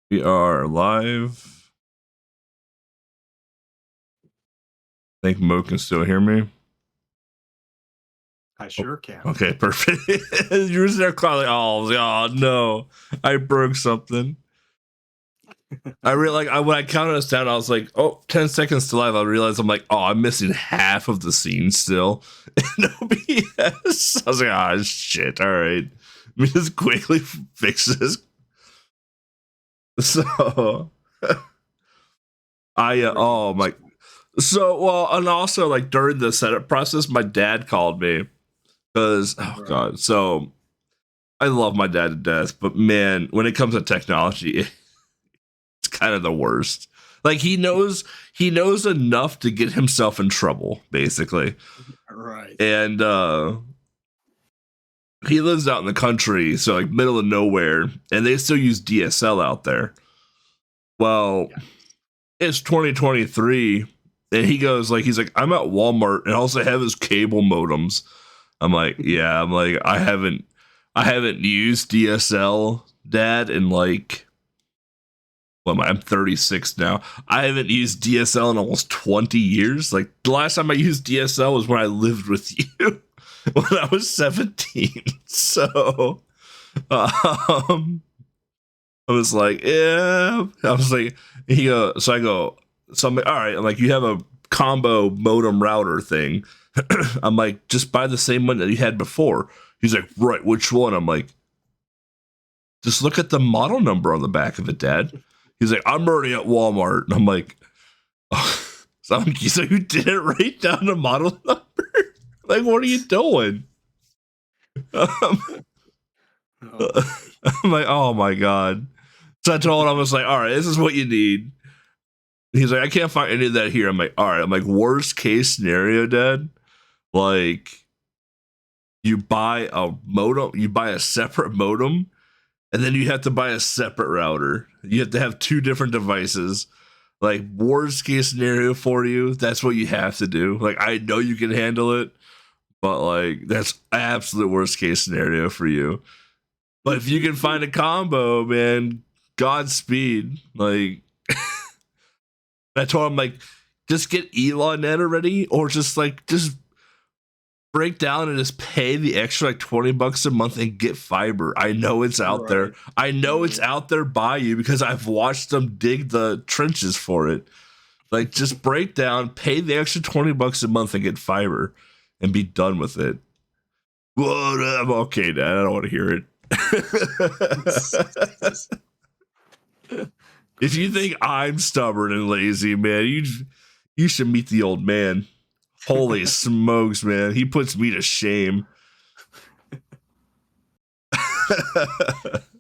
We are live. I think Mo can still hear me. I sure can. Okay, perfect. You were there calling. Oh no, I broke something. I really when I counted us down, I was like, 10 seconds to live. I realized I'm like, I'm missing half of the scene still. No BS. I was like, shit. All right, let me just quickly fix this. So, and also like during the setup process, my dad called me because god, so I love my dad to death, but man, when it comes to technology, it's kind of the worst. Like he knows enough to get himself in trouble, basically. Right. And he lives out in the country, so like middle of nowhere, and they still use DSL out there. Well, it's 2023, and he's like, I'm at Walmart, and also have his cable modems. I'm like, yeah, I haven't used DSL, Dad, in like, I'm 36 now. I haven't used DSL in almost 20 years. Like the last time I used DSL was when I lived with you when I was 17. So, I was like, yeah. I was like, so I'm like, all right. I'm like, you have a combo modem router thing. I'm like, just buy the same one that you had before. He's like, right, which one? I'm like, just look at the model number on the back of it, Dad. He's like, I'm already at Walmart. And I'm like, oh. So you didn't write down the model number? Like, what are you doing? I'm like, oh my God. So I told him, I was like, all right, this is what you need. He's like, I can't find any of that here. I'm like, all right. I'm like, worst case scenario, Dad. Like, you buy a separate modem, and then you have to buy a separate router. You have to have two different devices. Like, worst case scenario for you, that's what you have to do. Like, I know you can handle it, but like, that's absolute worst case scenario for you. But if you can find a combo, man, Godspeed. Like, I told him, like, just get Elon.net already, or just break down and just pay the extra like $20 a month and get fiber. I know it's out there. I know it's out there by you because I've watched them dig the trenches for it. Like, just break down, pay the extra $20 a month and get fiber and be done with it. Well, I'm okay, Dad. I don't want to hear it. If you think I'm stubborn and lazy, man, you should meet the old man. Holy smokes, man. He puts me to shame.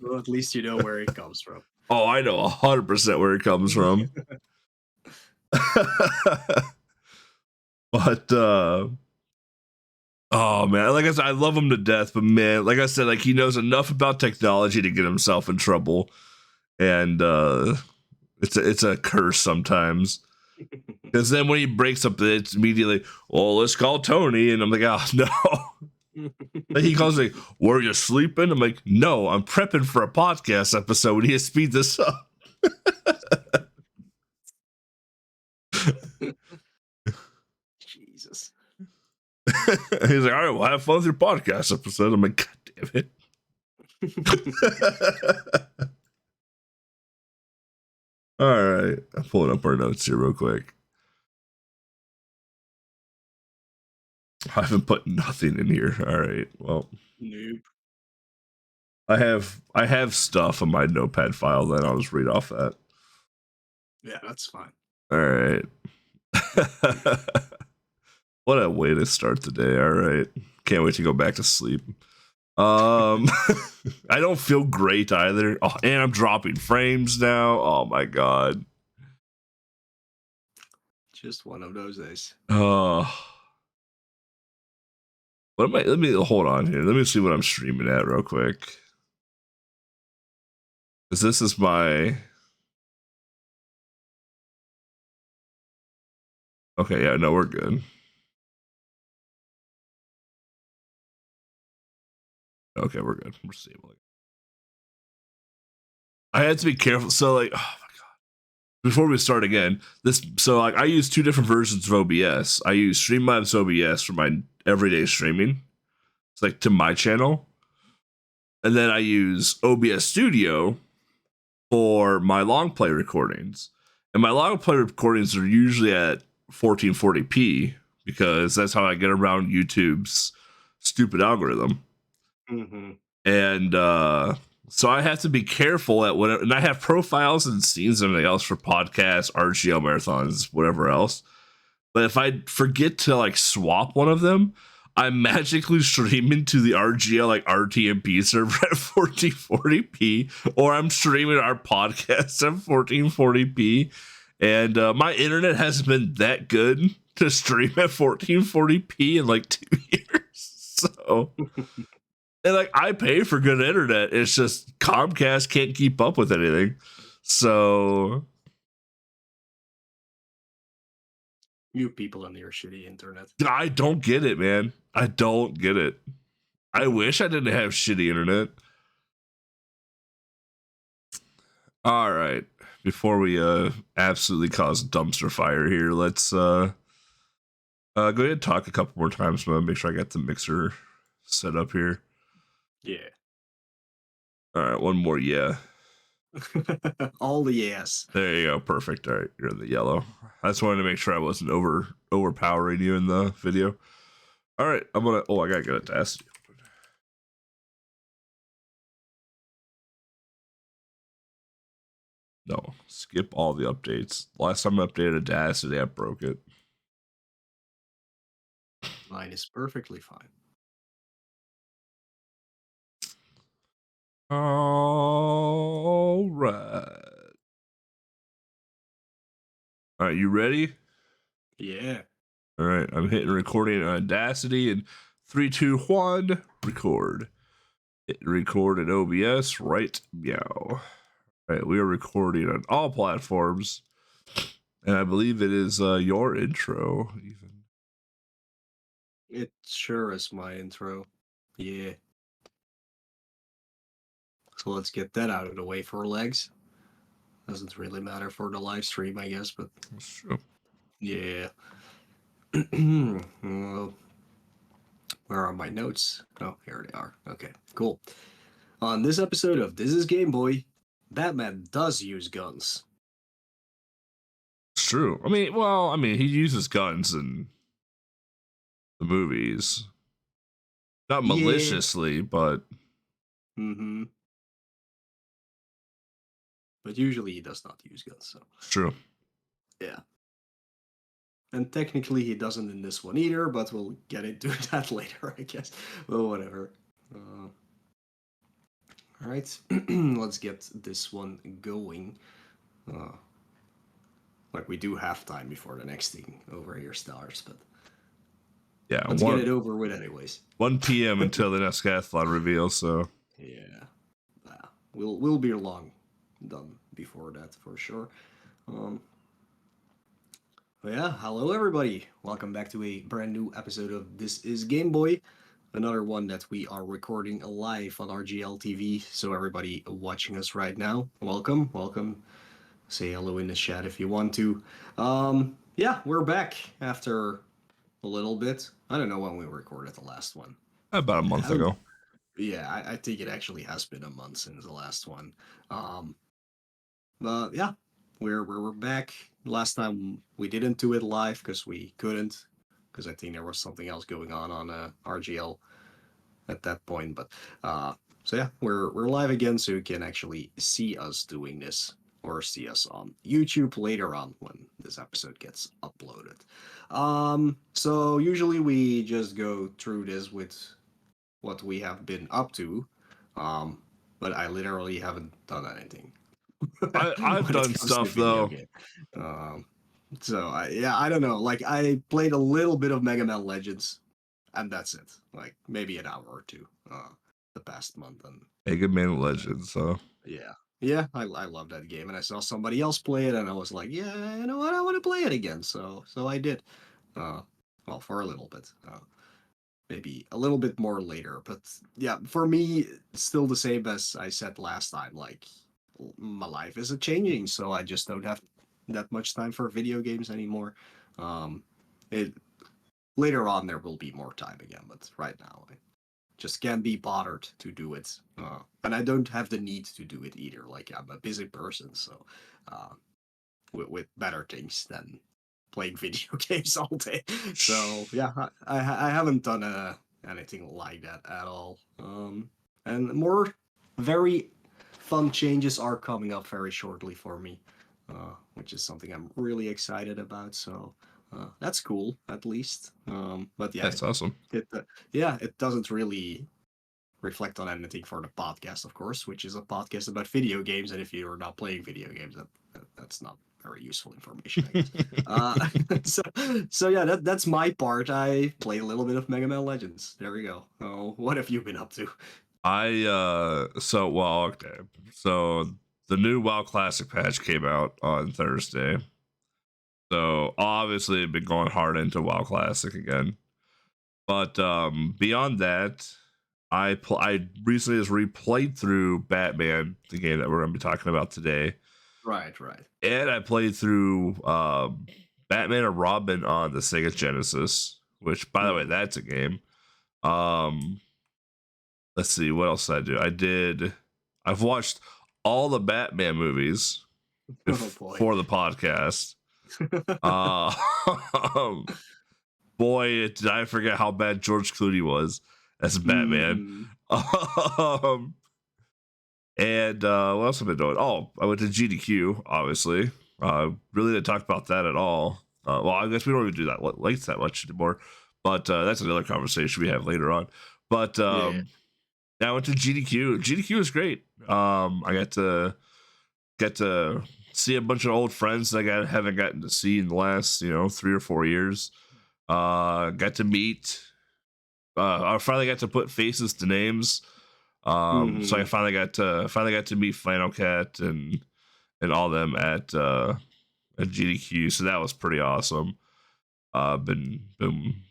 Well, at least you know where it comes from. Oh, I know 100% where it comes from. But oh man, like I said, I love him to death, but man, like I said, like he knows enough about technology to get himself in trouble. And it's a curse sometimes. Because then when he breaks up, it's immediately, well, let's call Tony. And I'm like, oh no. Like he calls me, were you sleeping? I'm like, no, I'm prepping for a podcast episode. We need to speed this up. Jesus. He's like, all right, well, have fun with your podcast episode. I'm like, God damn it. All right. I'm pulling up our notes here real quick. I haven't put nothing in here. All right. Well, nope. I have stuff on my notepad file. Then I'll just read off that. Yeah, that's fine. All right. What a way to start the day. All right. Can't wait to go back to sleep. I don't feel great either. Oh, and I'm dropping frames now. Oh my God. Just one of those days. Let me hold on here. Let me see what I'm streaming at real quick. Because this is my. Okay, yeah, no, we're good. Okay, we're good. We're stable. I had to be careful. So like, oh my god. Before we start again, I use two different versions of OBS. I use Streamlabs OBS for my everyday streaming. It's like to my channel. And then I use OBS Studio for my long play recordings. And my long play recordings are usually at 1440p because that's how I get around YouTube's stupid algorithm. Mm-hmm. And so I have to be careful at whatever. And I have profiles and scenes and everything else for podcasts, RGL marathons, whatever else. But if I forget to like swap one of them, I magically stream into the RGL like RTMP server at 1440p, or I'm streaming our podcast at 1440p. And my internet hasn't been that good to stream at 1440p in like 2 years. So, and like I pay for good internet. It's just Comcast can't keep up with anything. So, You people on your shitty internet. I don't get it, man. I don't get it. I wish I didn't have shitty internet. All right. Before we absolutely cause a dumpster fire here, let's go ahead and talk a couple more times. I'm gonna make sure I got the mixer set up here. Yeah. All right, one more. Yeah. All the yes. There you go. Perfect. All right, you're in the yellow. I just wanted to make sure I wasn't overpowering you in the video. All right, I gotta get it to Audacity. No, skip all the updates. Last time I updated Audacity, I broke it. Mine is perfectly fine. All right. All right, you ready? Yeah. All right, I'm hitting recording on Audacity in 3, 2, 1, record. Hit record in OBS, right meow. All right, we are recording on all platforms, and I believe it is your intro, even. It sure is my intro. Yeah. So let's get that out of the way for legs. Doesn't really matter for the live stream, I guess, but That's true. yeah. Well, where are my notes? Oh, here they are. Okay, cool. On this episode of This is Game Boy, Batman does use guns. It's true. I mean, he uses guns in the movies. Not Yeah. maliciously, but Mm-hmm. But usually he does not use guns, so it's true. yeah. And technically he doesn't in this one either, but we'll get into that later, I guess. Well, whatever. Alright, let's get this one going. Like we do have time before the next thing over here starts, but Yeah, let's get it over with anyways. 1 p.m. until the next Scathlon reveal, so Yeah. We'll be long done before that for sure. But yeah, hello everybody. Welcome back to a brand new episode of This is Game Boy. Another one that we are recording live on RGL TV. So everybody watching us right now, welcome. Say hello in the chat if you want to. Yeah, we're back after a little bit. I don't know when we recorded the last one. about a month ago. Yeah, I think it actually has been a month since the last one. But yeah, we're back. Last time we didn't do it live because we couldn't, because I think there was something else going on RGL at that point. But so yeah, we're live again, so you can actually see us doing this, or see us on YouTube later on when this episode gets uploaded. So usually we just go through this with what we have been up to, but I literally haven't done anything. I've done stuff though. So I don't know. Like I played a little bit of Mega Man Legends, and that's it. Like maybe an hour or two the past month. And Mega Man Legends, so yeah, I love that game, and I saw somebody else play it, and I was like, yeah, you know what, I want to play it again. So I did. Well, for a little bit. Maybe a little bit more later, but yeah, for me, it's still the same as I said last time. Like, my life is changing, so I just don't have that much time for video games anymore. Um, it later on there will be more time again, but right now I just can't be bothered to do it, and I don't have the need to do it either. Like I'm a busy person, so uh, with better things than playing video games all day. So yeah, I haven't done anything like that at all. And more very fun changes are coming up very shortly for me, which is something I'm really excited about. So that's cool, at least. But yeah, That's awesome. it doesn't really reflect on anything for the podcast, of course, which is a podcast about video games. And if you're not playing video games, that's not very useful information, I guess. So, so yeah, that's my part. I played a little bit of Mega Man Legends. There we go. Oh, what have you been up to? Okay. So the new WoW Classic patch came out on Thursday. So obviously I've been going hard into WoW Classic again. But beyond that, I recently just replayed through Batman, the game that we're going to be talking about today. Right. And I played through Batman and Robin on the Sega Genesis, which, by the way, that's a game. Let's see, what else did I do? I've watched all the Batman movies for the podcast. Boy, did I forget how bad George Clooney was as Batman. And what else have I been doing? Oh, I went to GDQ, obviously. Really didn't talk about that at all. Well, I guess we don't even do that late that much anymore. But that's another conversation we have later on. But yeah, I went to GDQ. GDQ was great. I got to see a bunch of old friends that I haven't gotten to see in the last 3 or 4 years. Got to meet. I finally got to put faces to names. So I finally got to meet Flannel Cat and all them at GDQ. So that was pretty awesome. Been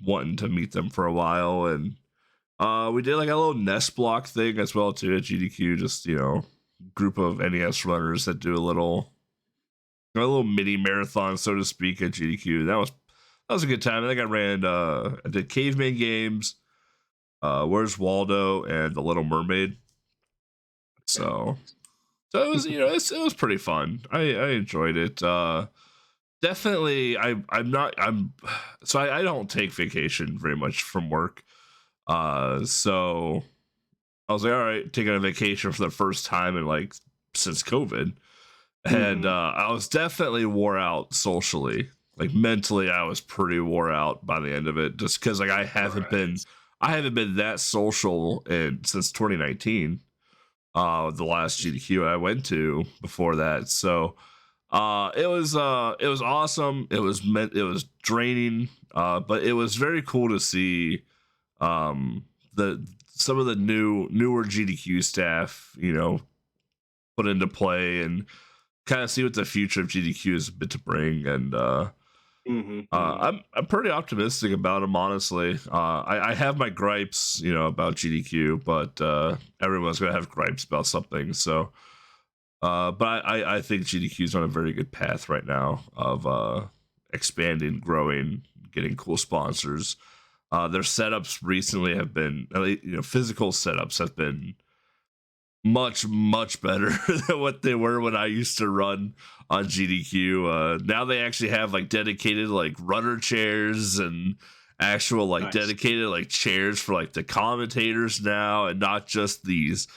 wanting to meet them for a while, and we did like a little nest block thing as well too at GDQ. Just group of NES runners that do a little mini marathon, so to speak, at GDQ. That was a good time. I think I did Caveman Games, Where's Waldo, and The Little Mermaid. So it was it was pretty fun. I enjoyed it. Definitely, I don't take vacation very much from work. So I was like, all right, taking a vacation for the first time in since COVID. And I was definitely wore out socially. Like mentally, I was pretty wore out by the end of it, just because I haven't been that social since 2019. The last GDQ I went to before that. So it was awesome. It was draining, but it was very cool to see some of the newer GDQ staff, put into play and kind of see what the future of GDQ is to bring. And I'm pretty optimistic about them, honestly. I have my gripes, about GDQ, but everyone's gonna have gripes about something. So, but I think GDQ is on a very good path right now of expanding, growing, getting cool sponsors. Their setups recently have been, physical setups have been much better than what they were when I used to run on GDQ. Now they actually have dedicated runner chairs and actual nice. Dedicated chairs for the commentators now, and not just these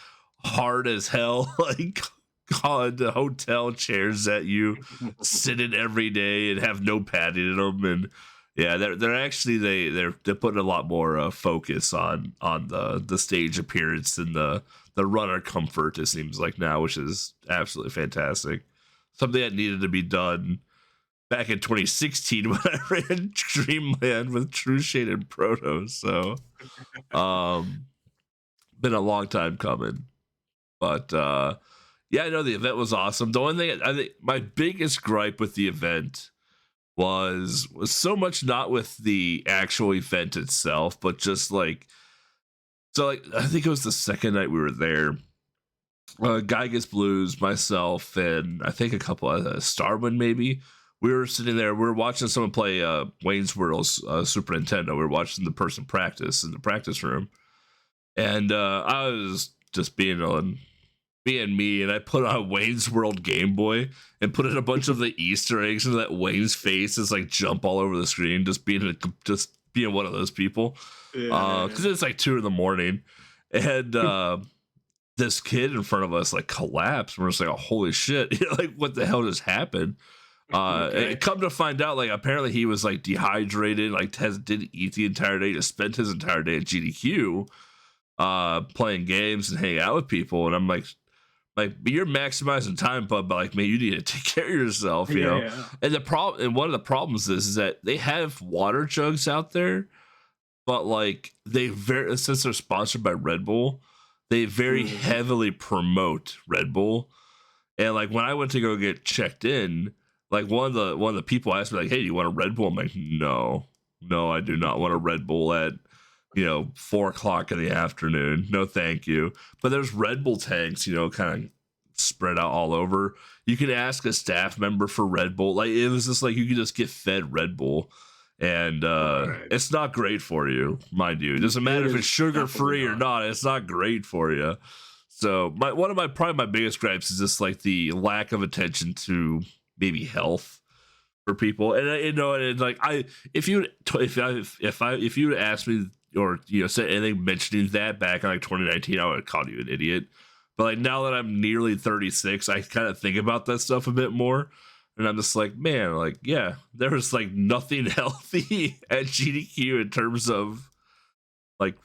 hard as hell the hotel chairs that you sit in every day and have no padding in them. And yeah, they're actually they're putting a lot more focus on the stage appearance and the runner comfort, it seems like now, which is absolutely fantastic. Something that needed to be done back in 2016 when I ran Dreamland with True Shade and Proto. So, been a long time coming. But yeah, I know the event was awesome. The one thing I think my biggest gripe with the event was so much not with the actual event itself, but just I think it was the second night we were there. Guy Gets Blues, myself, and I think a couple of Starwind maybe. We were sitting there, we were watching someone play Wayne's World's Super Nintendo. We were watching the person practice in the practice room. And I was just being me, and I put on Wayne's World Game Boy and put in a bunch of the Easter eggs into that Wayne's face is like jump all over the screen, just being one of those people. Because it's like 2 a.m. and this kid in front of us like collapsed. We're just like, oh, holy shit! Like, what the hell just happened? And come to find out, like apparently he was like dehydrated, like didn't eat the entire day, just spent his entire day at GDQ, playing games and hanging out with people. And I'm like you're maximizing time, bud, but like, man, you need to take care of yourself, you know. Yeah. And one of the problems is that they have water jugs out there, but like since they're sponsored by Red Bull, they very heavily promote Red Bull. And like when I went to go get checked in, like one of the people asked me like, "Hey, do you want a Red Bull?" I'm like, "No, I do not want a Red Bull at 4 o'clock in the afternoon. No, thank you." But there's Red Bull tanks, kind of spread out all over. You can ask a staff member for Red Bull. Like it was just like you could just get fed Red Bull. And it's not great for you, mind you. It doesn't matter if it's sugar free or not. It's not great for you. So probably my biggest gripes is just like the lack of attention to maybe health for people. And and like if you would ask me or say anything mentioning that back in like 2019, I would have called you an idiot. But like now that I'm nearly 36, I kind of think about that stuff a bit more. And I'm just like, man, like, yeah, there was like nothing healthy at GDQ in terms of like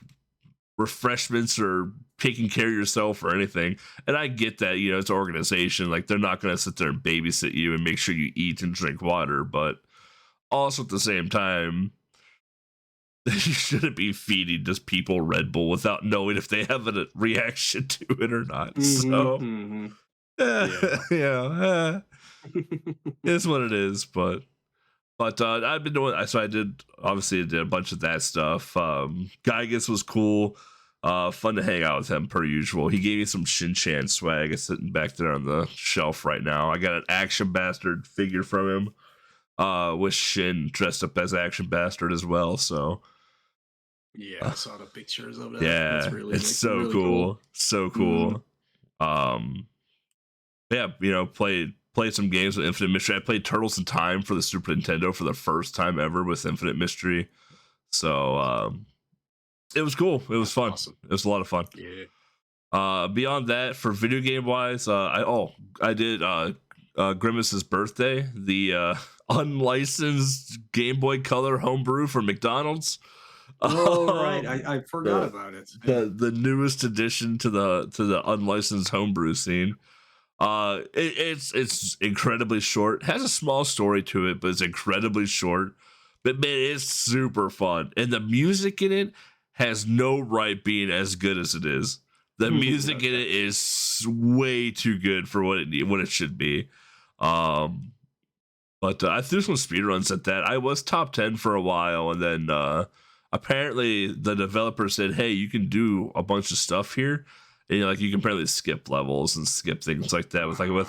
refreshments or taking care of yourself or anything. And I get that, it's an organization. Like they're not going to sit there and babysit you and make sure you eat and drink water. But also at the same time, you shouldn't be feeding just people Red Bull without knowing if they have a reaction to it or not. Yeah. It's what it is, but I've been doing. So I did a bunch of that stuff. Gygus was cool, fun to hang out with him per usual. He gave me some Shin-Chan swag. It's sitting back there on the shelf right now. I got an Action Bastard figure from him, with Shin dressed up as Action Bastard as well. So yeah, I saw the pictures of that. Yeah, it's really, it's so really cool, so cool. Yeah, played some games with Infinite Mystery. I played Turtles in Time for the Super Nintendo for the first time ever with Infinite Mystery. So it was cool. It was fun. Awesome. It was a lot of fun. Yeah. Beyond that, for video game wise, I did Grimace's birthday, the unlicensed Game Boy Color homebrew from McDonald's. Oh right, I forgot about it. The newest addition to the unlicensed homebrew scene. It's incredibly short. It has a small story to it, but it's incredibly short. But man, it's super fun, and the music in it has no right being as good as it is. The music in it is way too good for what it should be. But I threw some speedruns at that. I was top 10 for a while, and then apparently the developer said, "Hey, you can do a bunch of stuff here." And, you can apparently skip levels and skip things like that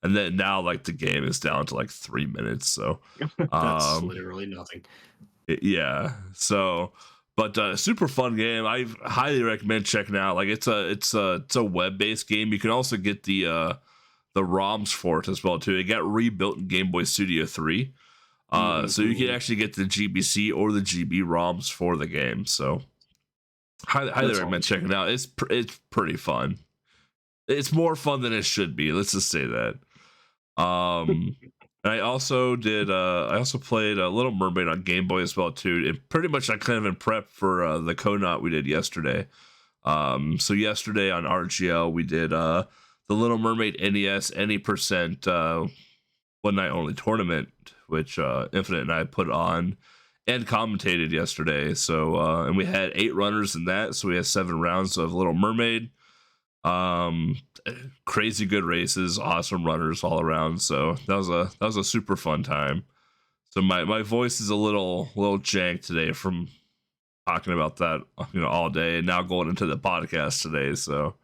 and then now like the game is down to like 3 minutes. So that's literally nothing. Yeah. So, but super fun game. I highly recommend checking out. Like it's a web-based game. You can also get the ROMs for it as well too. It got rebuilt in Game Boy Studio 3. So you can actually get the GBC or the GB ROMs for the game. So highly recommend checking it out. It's pretty fun. It's more fun than it should be. Let's just say that. I also played Little Mermaid on Game Boy as well too. And pretty much I kind of in prep for the Conaut we did yesterday. So yesterday on RGL we did the Little Mermaid NES any percent one night only tournament, which Infinite and I put on and commentated yesterday. So and we had 8 runners in that, so we had 7 rounds of Little Mermaid. Crazy good races, awesome runners all around. So that was a super fun time. So my voice is a little jank today from talking about that all day, and now going into the podcast today. So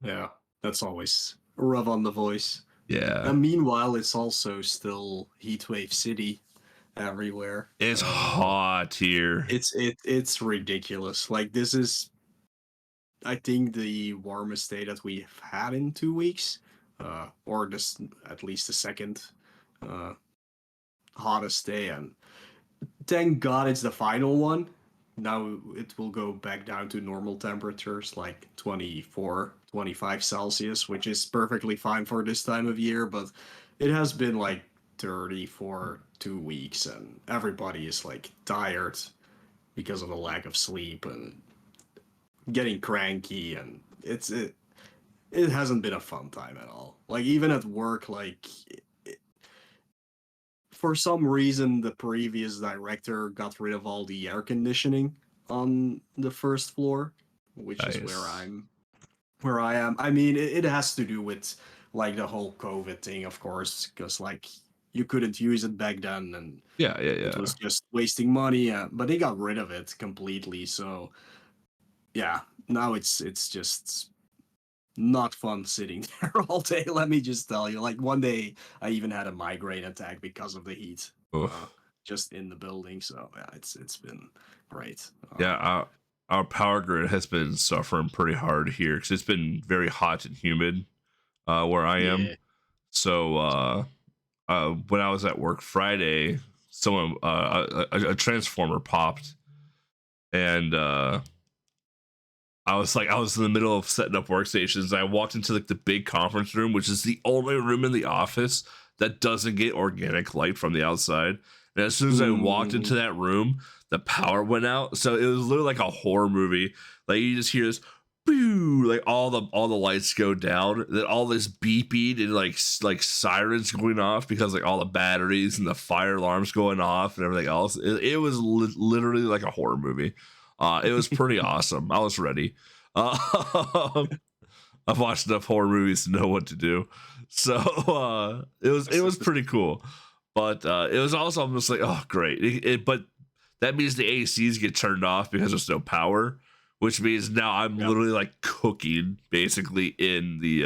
Yeah, that's always rough on the voice. Yeah. And meanwhile, it's also still heatwave city everywhere. It's hot here. It's ridiculous. Like this is, I think, the warmest day that we've had in 2 weeks, or just at least the second uh, hottest day. And thank God it's the final one. Now it will go back down to normal temperatures like 24, 25 Celsius, which is perfectly fine for this time of year, but it has been like 30 for 2 weeks and everybody is like tired because of the lack of sleep and getting cranky, and it hasn't been a fun time at all. Like even at work, like for some reason the previous director got rid of all the air conditioning on the first floor, which is Nice. where I am. I mean, it has to do with like the whole COVID thing, of course, because like you couldn't use it back then, and Yeah, yeah, it yeah. was just wasting money. But they got rid of it completely. So yeah, now it's just not fun sitting there all day. Let me just tell you. Like one day, I even had a migraine attack because of the heat, uh, Oof. just in the building. So yeah, it's been great. Yeah, our power grid has been suffering pretty hard here because it's been very hot and humid where I am. Yeah. So when I was at work Friday, someone a transformer popped, and I was in the middle of setting up workstations. And I walked into like the big conference room, which is the only room in the office that doesn't get organic light from the outside. And as soon as I walked into Mm, that room, the power went out. So it was literally like a horror movie. Like you just hear this, boo, like all the lights go down. Then all this beeping and like sirens going off because like all the batteries and the fire alarms going off and everything else. It was literally like a horror movie. It was pretty awesome. I was ready. Uh, I've watched enough horror movies to know what to do. So it was pretty cool. But it was also I'm just like, oh great. But that means the ACs get turned off because there's no power, which means now I'm yep. literally like cooking basically in the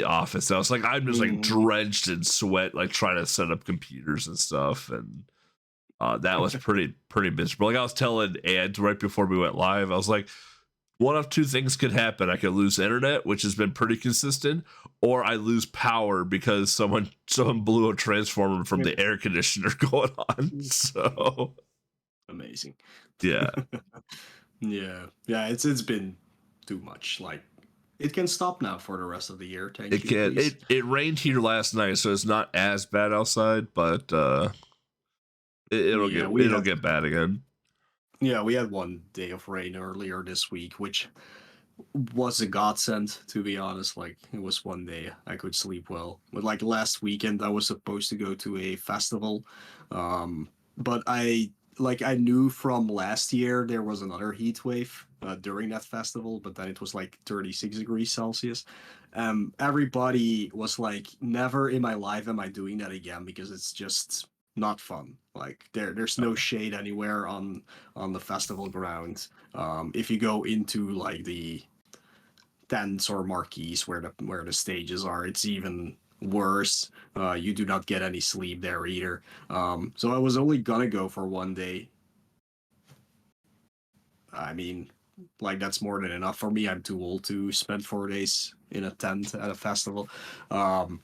office. So it's like I'm just like Mhm. drenched in sweat, like trying to set up computers and stuff. And that was pretty miserable. Like I was telling Ed right before we went live, I was like, one of two things could happen. I could lose internet, which has been pretty consistent, or I lose power because someone blew a transformer from the air conditioner going on. So Amazing. yeah, Yeah, yeah. It's been too much. Like it can stop now for the rest of the year. Thank it you, can please. it rained here last night, so it's not as bad outside, but Yeah, it'll get bad again. we had one day of rain earlier this week, which was a godsend, to be honest. Like it was one day I could sleep well. But like last weekend I was supposed to go to a festival. But I knew from last year there was another heat wave during that festival, but then it was like 36 degrees Celsius. Everybody was like, never in my life am I doing that again because it's just not fun. Like there's no shade anywhere on the festival ground. If you go into like the tents or marquees where the stages are, it's even worse. You do not get any sleep there either. So I was only gonna go for one day. I mean, like that's more than enough for me. I'm too old to spend 4 days in a tent at a festival. Um,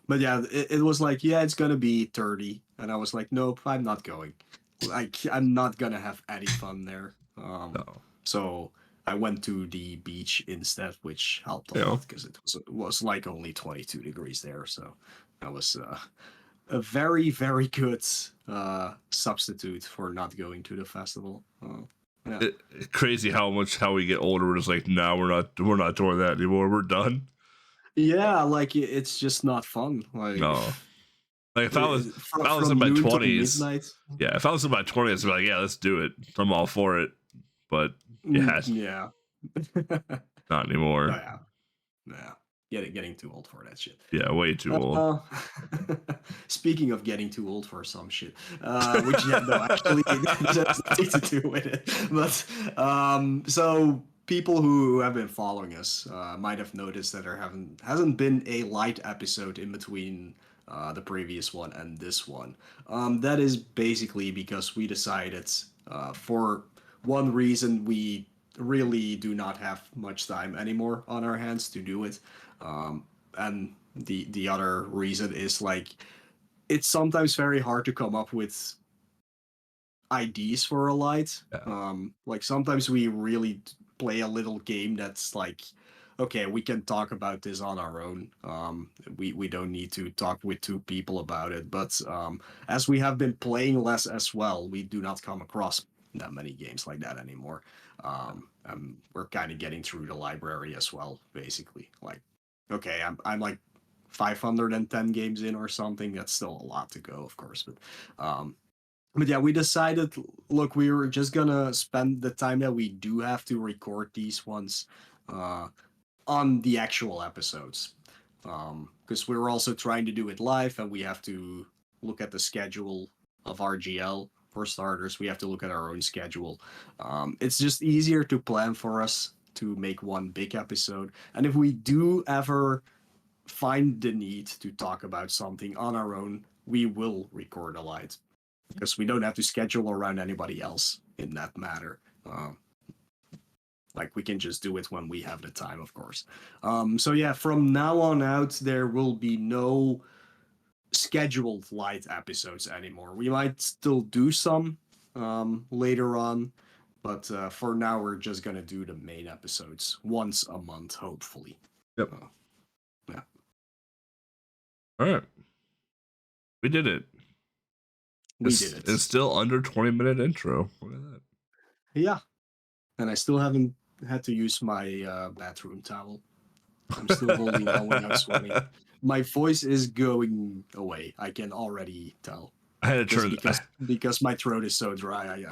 but yeah, it was like, yeah, it's gonna be 30, and I was like, nope, I'm not going. Like, I'm not gonna have any fun there. No, So I went to the beach instead, which helped a you know, lot because it was like only 22 degrees there. So that was a very very good substitute for not going to the festival. Yeah. crazy how we get older. We're just like, no, we're not doing that anymore. We're done. Yeah, like it's just not fun. Like No, like if I was in from my noon till 20s, midnight. yeah, if I was in my 20s, I'd be like, yeah, let's do it. I'm all for it. But yeah, Yeah. not Oh anymore. yeah. Yeah. Getting too old for that shit. Yeah, way too old. Uh, Speaking of getting too old for some shit, which yeah, no, actually, it has nothing to do with it. But so people who have been following us might have noticed that there hasn't been a light episode in between the previous one and this one. That is basically because we decided, for one reason, we really do not have much time anymore on our hands to do it, and the other reason is like it's sometimes very hard to come up with IDs for a light. Yeah. Like sometimes we really play a little game that's like, okay, we can talk about this on our own. We don't need to talk with two people about it. But as we have been playing less as well, we do not come across that many games like that anymore. And we're kind of getting through the library as well, basically. Like, okay, I'm like 510 games in or something. That's still a lot to go, of course, but yeah, we decided, look, we were just gonna spend the time that we do have to record these ones uh, on the actual episodes. Because we're also trying to do it live and we have to look at the schedule of RGL. For starters, we have to look at our own schedule. It's just easier to plan for us to make one big episode. And if we do ever find the need to talk about something on our own, we will record a light because we don't have to schedule around anybody else in that matter. Like we can just do it when we have the time, of course. So yeah, from now on out, there will be no scheduled light episodes anymore. We might still do some later on, but for now, we're just gonna do the main episodes once a month, hopefully. Yep. Yeah. All right. We did it. We did it. It's still under 20-minute intro. Look at that. Yeah. And I still haven't had to use my bathroom towel. I'm still holding on when I'm sweating. My voice is going away. I can already tell. I had to turn because my throat is so dry.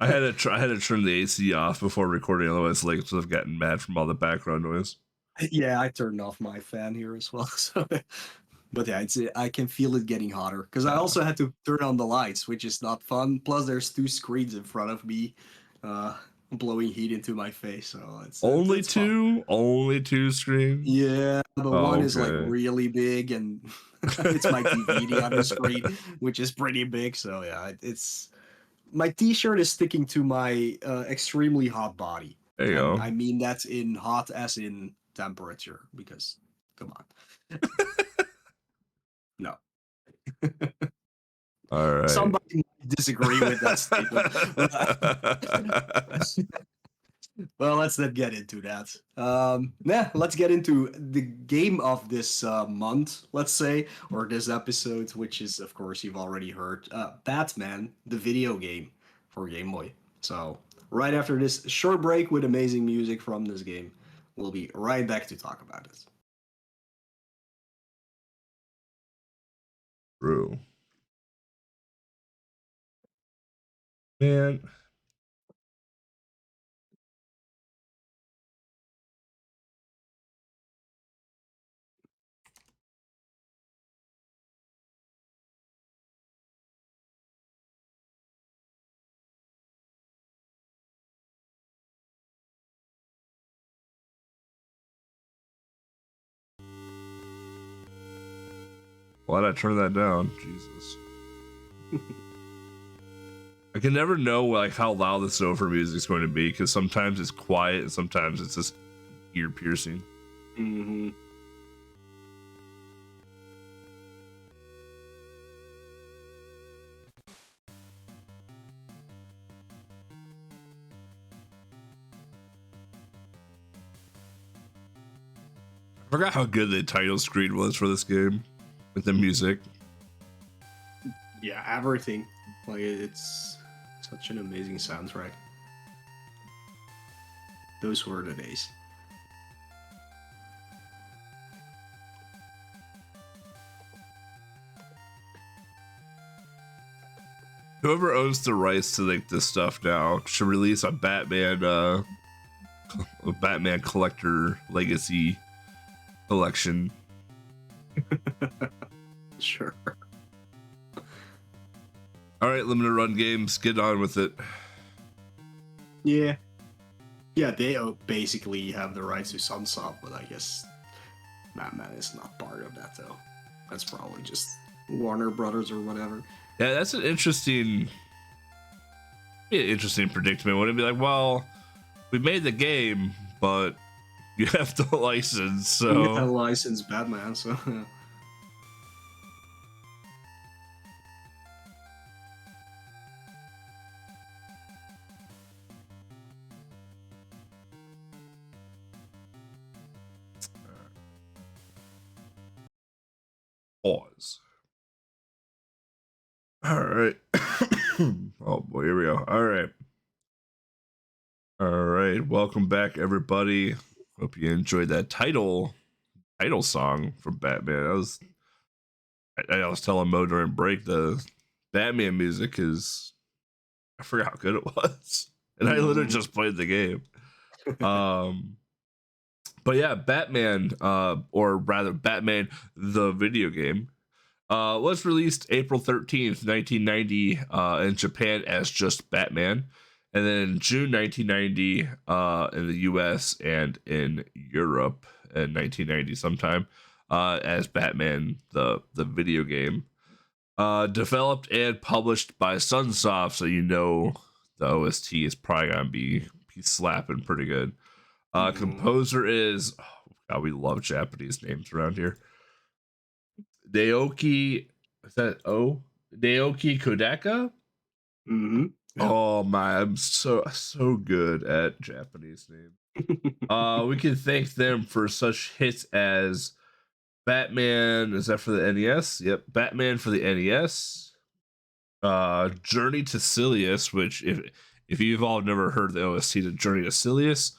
I had to turn the AC off before recording, otherwise Lakes would have gotten mad from all the background noise. Yeah, I turned off my fan here as well. So, but yeah, I can feel it getting hotter because I also had to turn on the lights, which is not fun. Plus, there's two screens in front of me, blowing heat into my face. So it's only two screens. Yeah, the one is like really big, and it's my DVD on the screen, which is pretty big. So yeah, it's my T-shirt is sticking to my extremely hot body. There you go. I mean that's in hot as in temperature because come on. No. All right. Somebody might disagree with that statement. Well, let's not get into that. Let's get into the game of this month, let's say, or this episode, which is, of course, you've already heard, Batman, the video game for Game Boy. So, right after this short break with amazing music from this game, we'll be right back to talk about it. True. Man. Why'd I turn that down? Jesus. I can never know like how loud the Sofer music is going to be because sometimes it's quiet and sometimes it's just ear piercing. Mm-hmm. I forgot how good the title screen was for this game with the music. Yeah, everything. Like it's such an amazing soundtrack. Those were the days. Whoever owns the rights to like this stuff now should release a Batman collector legacy collection. Sure. All right, limited run games, get on with it. Yeah. Yeah, they basically have the rights to Sunsoft, but I guess Batman is not part of that though. That's probably just Warner Brothers or whatever. Yeah, that's an interesting predicament. Would it be like, well, we made the game, but you have to license, Yeah, so licensed Batman, so pause. All right. Oh boy, here we go. All right. All right. Welcome back, everybody. Hope you enjoyed that title song from Batman. I was telling Mo during break, the Batman music is, I forgot how good it was. And I literally just played the game. Um but yeah, Batman, or rather Batman the video game, was released April 13th, 1990, in Japan as just Batman, and then June 1990, in the US and in Europe in 1990 sometime, as Batman the video game. Developed and published by Sunsoft, so you know the OST is probably gonna be slapping pretty good. Composer is, oh God, we love Japanese names around here. Naoki, is that O? Naoki Kodaka? mm-hmm. Yep. Oh my, I'm so good at Japanese names. We can thank them for such hits as Batman. Is that for the NES? Yep, Batman for the NES. Journey to Silius, which if you've all never heard the OST to Journey to Silius,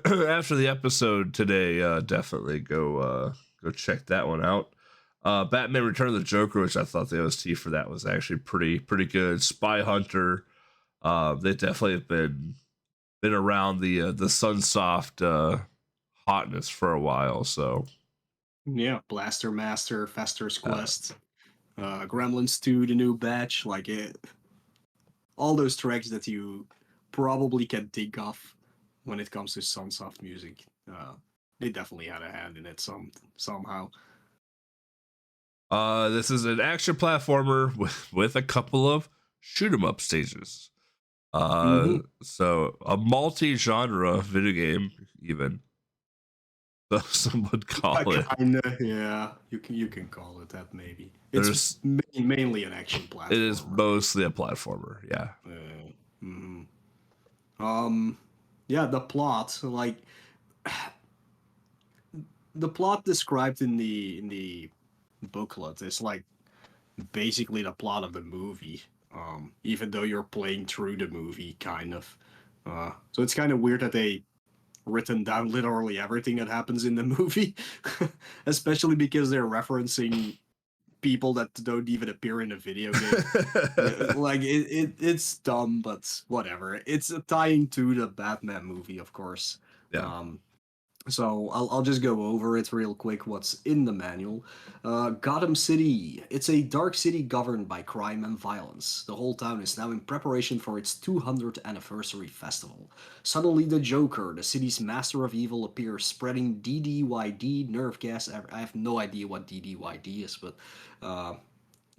after the episode today, definitely go check that one out. Batman Return of the Joker, which I thought the OST for that was actually pretty good. Spy Hunter, they definitely have been around the Sunsoft hotness for a while. So Yeah, Blaster Master, Fester's Quest, Gremlins 2, the new batch, like it, all those tracks that you probably can think of when it comes to Sunsoft music. They definitely had a hand in it somehow. this is an action platformer with a couple of shoot 'em up stages. Mm-hmm. So a multi-genre video game, even. So some would call it. Kinda, yeah. You can call it that maybe. It's There's mainly an action it is platformer. mostly a platformer, yeah. Mhm. Um, yeah, the plot, like the plot described in the booklet is like basically the plot of the movie. Even though you're playing through the movie, kind of. So it's kind of weird that they written down literally everything that happens in the movie, especially because they're referencing people that don't even appear in the video game. Like it's dumb, but whatever. It's tying to the Batman movie, of course. Yeah. Um, so I'll just go over it real quick. What's in the manual? Gotham City. It's a dark city governed by crime and violence. The whole town is now in preparation for its 200th anniversary festival. Suddenly, the Joker, the city's master of evil, appears, spreading DDYD nerve gas. I have no idea what DDYD is, but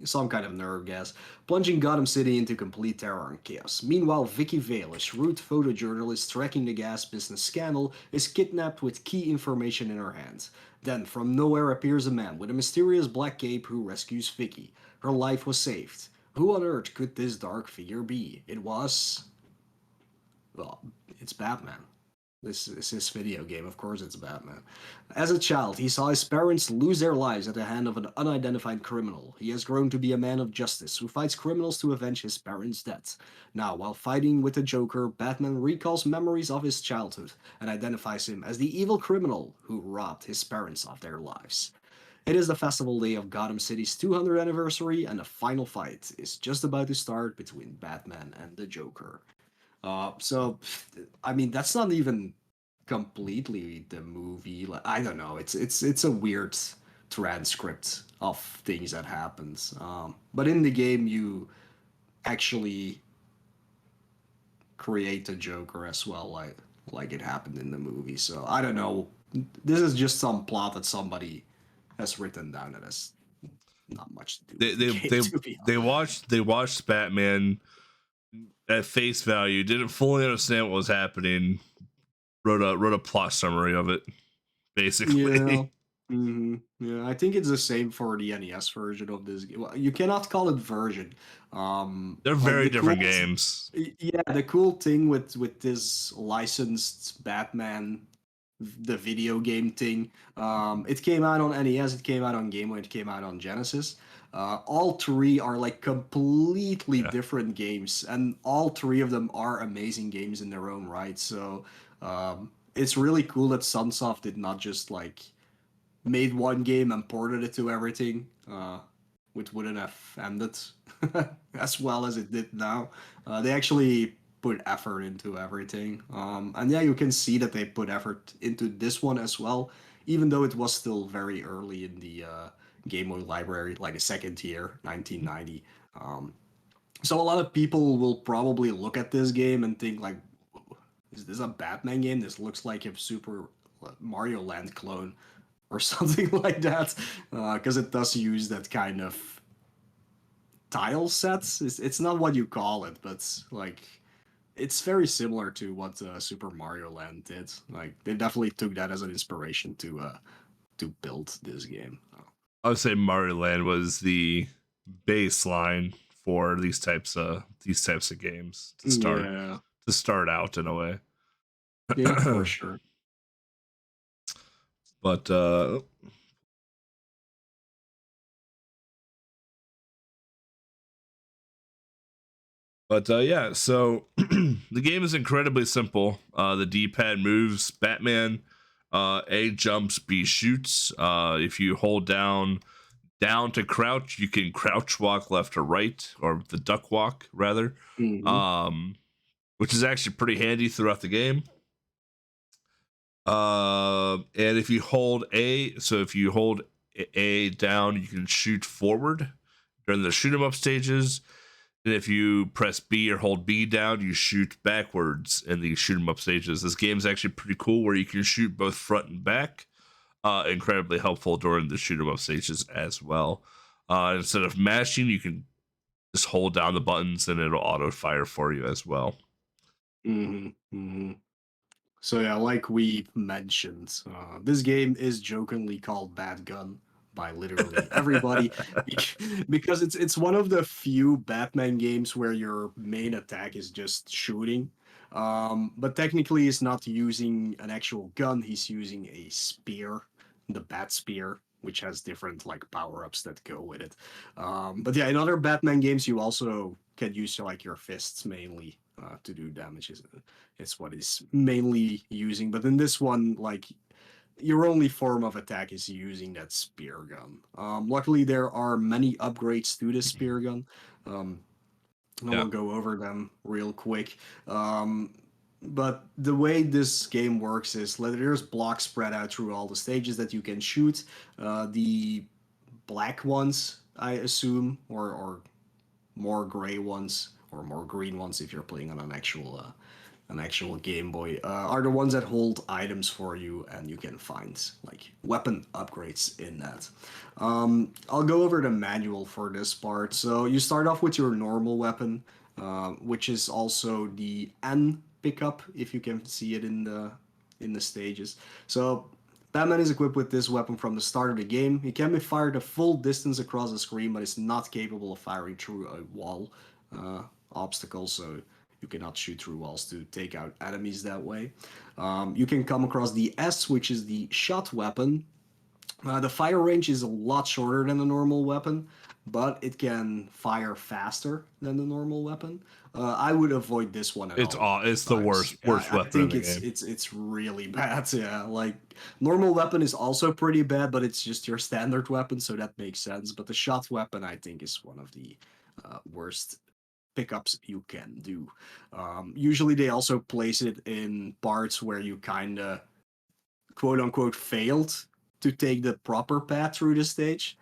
some kind of nerve gas, plunging Gotham City into complete terror and chaos. Meanwhile, Vicky Vale, a shrewd photojournalist tracking the gas business scandal, is kidnapped with key information in her hands. Then, from nowhere appears a man with a mysterious black cape who rescues Vicky. Her life was saved. Who on earth could this dark figure be? It was. Well, it's Batman. This is his video game, of course it's Batman. As a child, he saw his parents lose their lives at the hand of an unidentified criminal. He has grown to be a man of justice who fights criminals to avenge his parents' deaths. Now, while fighting with the Joker, Batman recalls memories of his childhood and identifies him as the evil criminal who robbed his parents of their lives. It is the festival day of Gotham City's 200th anniversary, and the final fight is just about to start between Batman and the Joker. So I mean that's not even completely the movie. Like I don't know. It's a weird transcript of things that happens. But in the game you actually create a Joker as well. Like like it happened in the movie. So I don't know. This is just some plot that somebody has written down that has not much to do They with the they game, they to be they honest. watched Batman at face value, didn't fully understand what was happening, wrote a plot summary of it, Yeah. basically. Yeah, I think it's the same for the NES version of this game. Well, you cannot call it version. They're Like very the different games. yeah, the cool thing with this licensed Batman, the video game thing, it came out on NES, it came out on Game Boy, it came out on Genesis. All three are like completely Yeah. different games, and all three of them are amazing games in their own right. So it's really cool that Sunsoft did not just like made one game and ported it to everything, which wouldn't have ended as well as it did now. They actually put effort into everything. And yeah, you can see that they put effort into this one as well, even though it was still very early in the Game Boy library, like a second tier, 1990. Um, so a lot of people will probably look at this game and think like, is this a Batman game? This looks like a Super Mario Land clone or something like that, because it does use that kind of tile sets. It's not what you call it, but like it's very similar to what Super Mario Land did. Like they definitely took that as an inspiration to build this game. I would say Mario Land was the baseline for these types of games Yeah, to start out in a way. yeah, for sure. But yeah, so the game is incredibly simple. The D-pad moves. Batman, A jumps, B shoots. If you hold down to crouch, you can crouch walk left or right, or the duck walk rather, Hmm. um, which is actually pretty handy throughout the game. And if you hold if you hold A down, you can shoot forward during the shoot 'em up stages. And if you press B or hold B down, you shoot backwards in the shoot 'em up stages. This game is actually pretty cool where you can shoot both front and back. Incredibly helpful during the shoot 'em up stages as well. Instead of mashing, you can just hold down the buttons and it'll auto fire for you as well. Hmm. Hmm. So yeah, like we mentioned, this game is jokingly called Bad Gun by literally everybody because it's one of the few Batman games where your main attack is just shooting. But technically, he's not using an actual gun. He's using a spear, the Bat Spear, which has different like power-ups that go with it. But yeah, in other Batman games, you also can use like your fists mainly to do damage. It's what he's mainly using. But in this one, like your only form of attack is using that spear gun. Luckily, there are many upgrades to the spear gun. Um, and Yeah. we'll go over them real quick. Um, but the way this game works is there's blocks spread out through all the stages that you can shoot. The black ones, I assume, or more gray ones, or more green ones if you're playing on an actual Game Boy, are the ones that hold items for you, and you can find like weapon upgrades in that. I'll go over the manual for this part. So you start off with your normal weapon, which is also the N pickup, if you can see it in the stages. So Batman is equipped with this weapon from the start of the game. It can be fired a full distance across the screen, but it's not capable of firing through a wall obstacle, so you cannot shoot through walls to take out enemies that way. You can come across the S, which is the shot weapon. The fire range is a lot shorter than the normal weapon, but it can fire faster than the normal weapon. I would avoid this one at all It's the times. worst I weapon in think the game. it's really bad. Yeah, like normal weapon is also pretty bad, but it's just your standard weapon, so that makes sense. But the shot weapon, I think, is one of the worst pickups you can do. Usually, they also place it in parts where you kind of quote unquote failed to take the proper path through the stage.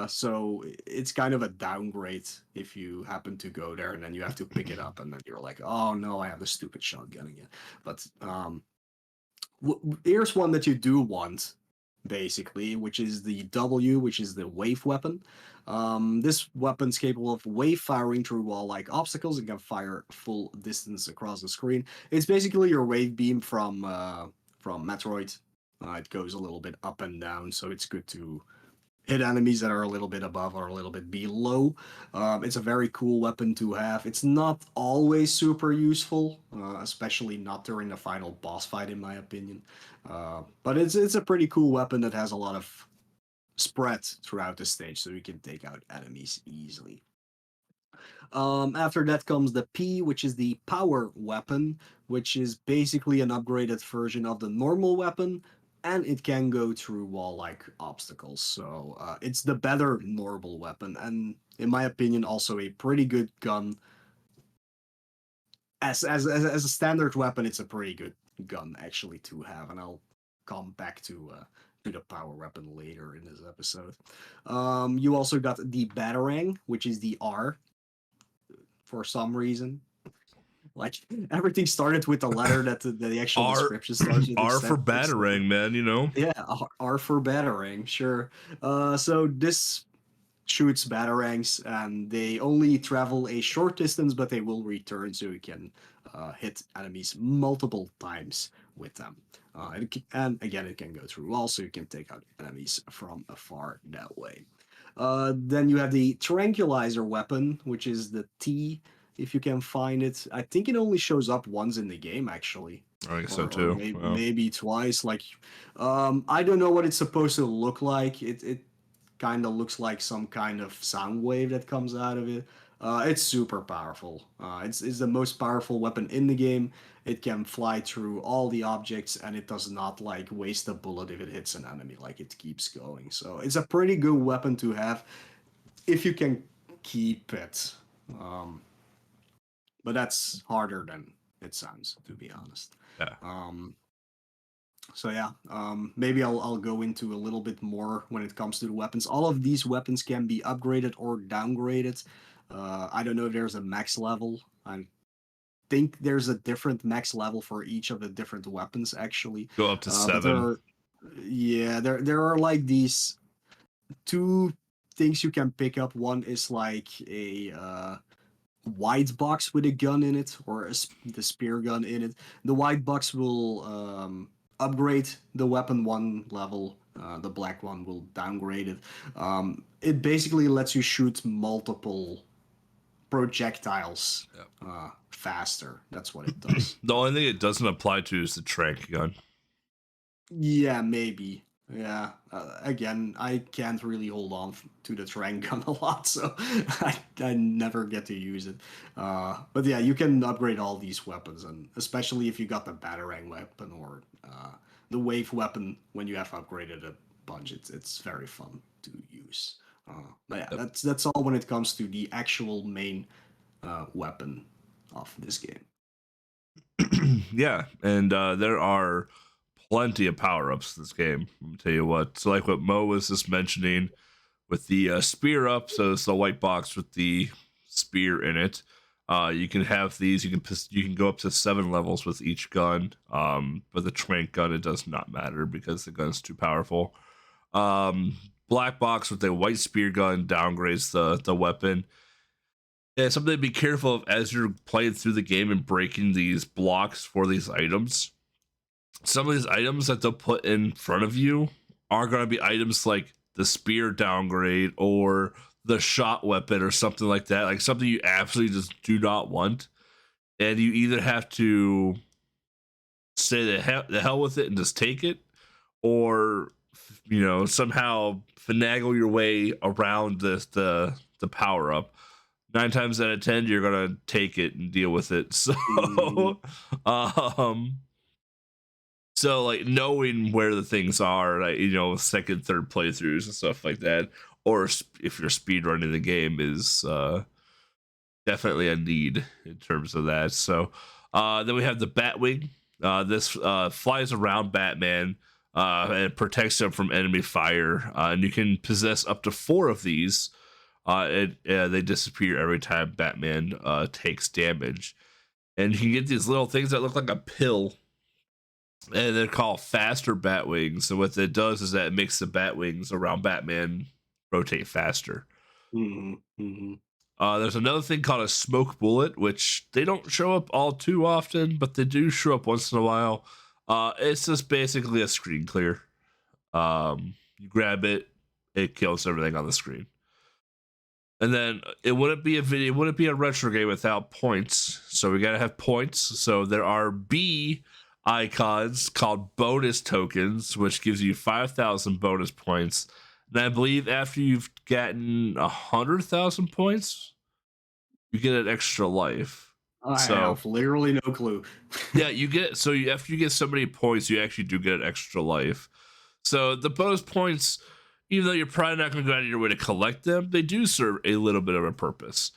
So it's kind of a downgrade if you happen to go there and then you have to pick it up and then you're like, oh no, I have the stupid shotgun again. But here's one that you do want, basically, which is the W, which is the wave weapon. This weapon's capable of wave firing through wall-like obstacles and can fire full distance across the screen. It's basically your wave beam from Metroid. It goes a little bit up and down, so it's good to hit enemies that are a little bit above or a little bit below. It's a very cool weapon to have. It's not always super useful, especially not during the final boss fight, in my opinion. But it's a pretty cool weapon that has a lot of spread throughout the stage, so you can take out enemies easily. After that comes the P, which is the power weapon, which is basically an upgraded version of the normal weapon, and it can go through wall-like obstacles. So it's the better normal weapon, and in my opinion, also a pretty good gun. As a standard weapon, it's a pretty good gun actually to have, and I'll come back to the power weapon later in this episode. You also got the Batarang, which is the R for some reason. Like everything started with the letter that the actual description starts with. R for Batarang, man. You know. Yeah, R for Batarang, sure. So this shoots Batarangs, and they only travel a short distance, but they will return, so you can hit enemies multiple times with them. And again, it can go through walls, so you can take out enemies from afar that way. Then you have the Tranquilizer weapon, which is the T, if you can find it. I think it only shows up once in the game, actually. I think so too. Maybe twice. Like, I don't know what it's supposed to look like. It kind of looks like some kind of sound wave that comes out of it. It's super powerful. It's the most powerful weapon in the game. It can fly through all the objects, and it does not like waste a bullet if it hits an enemy. Like it keeps going. So it's a pretty good weapon to have if you can keep it. But that's harder than it sounds, to be honest. Yeah. So yeah, maybe I'll go into a little bit more when it comes to the weapons. All of these weapons can be upgraded or downgraded. I don't know if there's a max level. I think there's a different max level for each of the different weapons. Actually, go up to 7. There are like these two things you can pick up. One is like a white box with a gun in it, or the spear gun in it. The white box will upgrade the weapon one level. The black one will downgrade it. It basically lets you shoot multiple projectiles faster. That's what it does. The only thing it doesn't apply to is the trank gun. Yeah, maybe. Yeah. Again, I can't really hold on to the trank gun a lot, so I never get to use it. But yeah, you can upgrade all these weapons, and especially if you got the Batarang weapon or the wave weapon when you have upgraded a bunch, it's very fun to use. But yeah, that's all when it comes to the actual main weapon of this game. Yeah, and there are plenty of power-ups in this game. I'll tell you what. So like what Mo was just mentioning with the spear up, so it's the white box with the spear in it. You can have these. You can go up to 7 levels with each gun. But the trank gun, it does not matter because the gun's too powerful. Black box with the white spear gun downgrades the weapon. Yeah, something to be careful of as you're playing through the game and breaking these blocks for these items. Some of these items that they'll put in front of you are going to be items like the spear downgrade or the shot weapon or something like that. Like something you absolutely just do not want. And you either have to say the hell with it and just take it, or, you know, somehow finagle your way around the power up. 9 times out of 10, you're going to take it and deal with it. So, So, like, knowing where the things are, like, you know, second, third playthroughs and stuff like that, or if you're speedrunning the game, is definitely a need in terms of that. So, then we have the Batwing. This flies around Batman. and it protects them from enemy fire. And you can possess up to 4 of these. They disappear every time Batman takes damage. And you can get these little things that look like a pill, and they're called faster bat wings. So what it does is that it makes the bat wings around Batman rotate faster. There's another thing called a smoke bullet, which they don't show up all too often, but they do show up once in a while. It's just basically a screen clear. You grab it, it kills everything on the screen. And then it wouldn't be a retro game without points. So we gotta have points. So there are B icons called bonus tokens, which gives you 5,000 bonus points. And I believe after you've gotten 100,000 points, you get an extra life. I have literally no clue. Yeah, after you get so many points, you actually do get an extra life. So the bonus points, even though you're probably not going to go out of your way to collect them, they do serve a little bit of a purpose.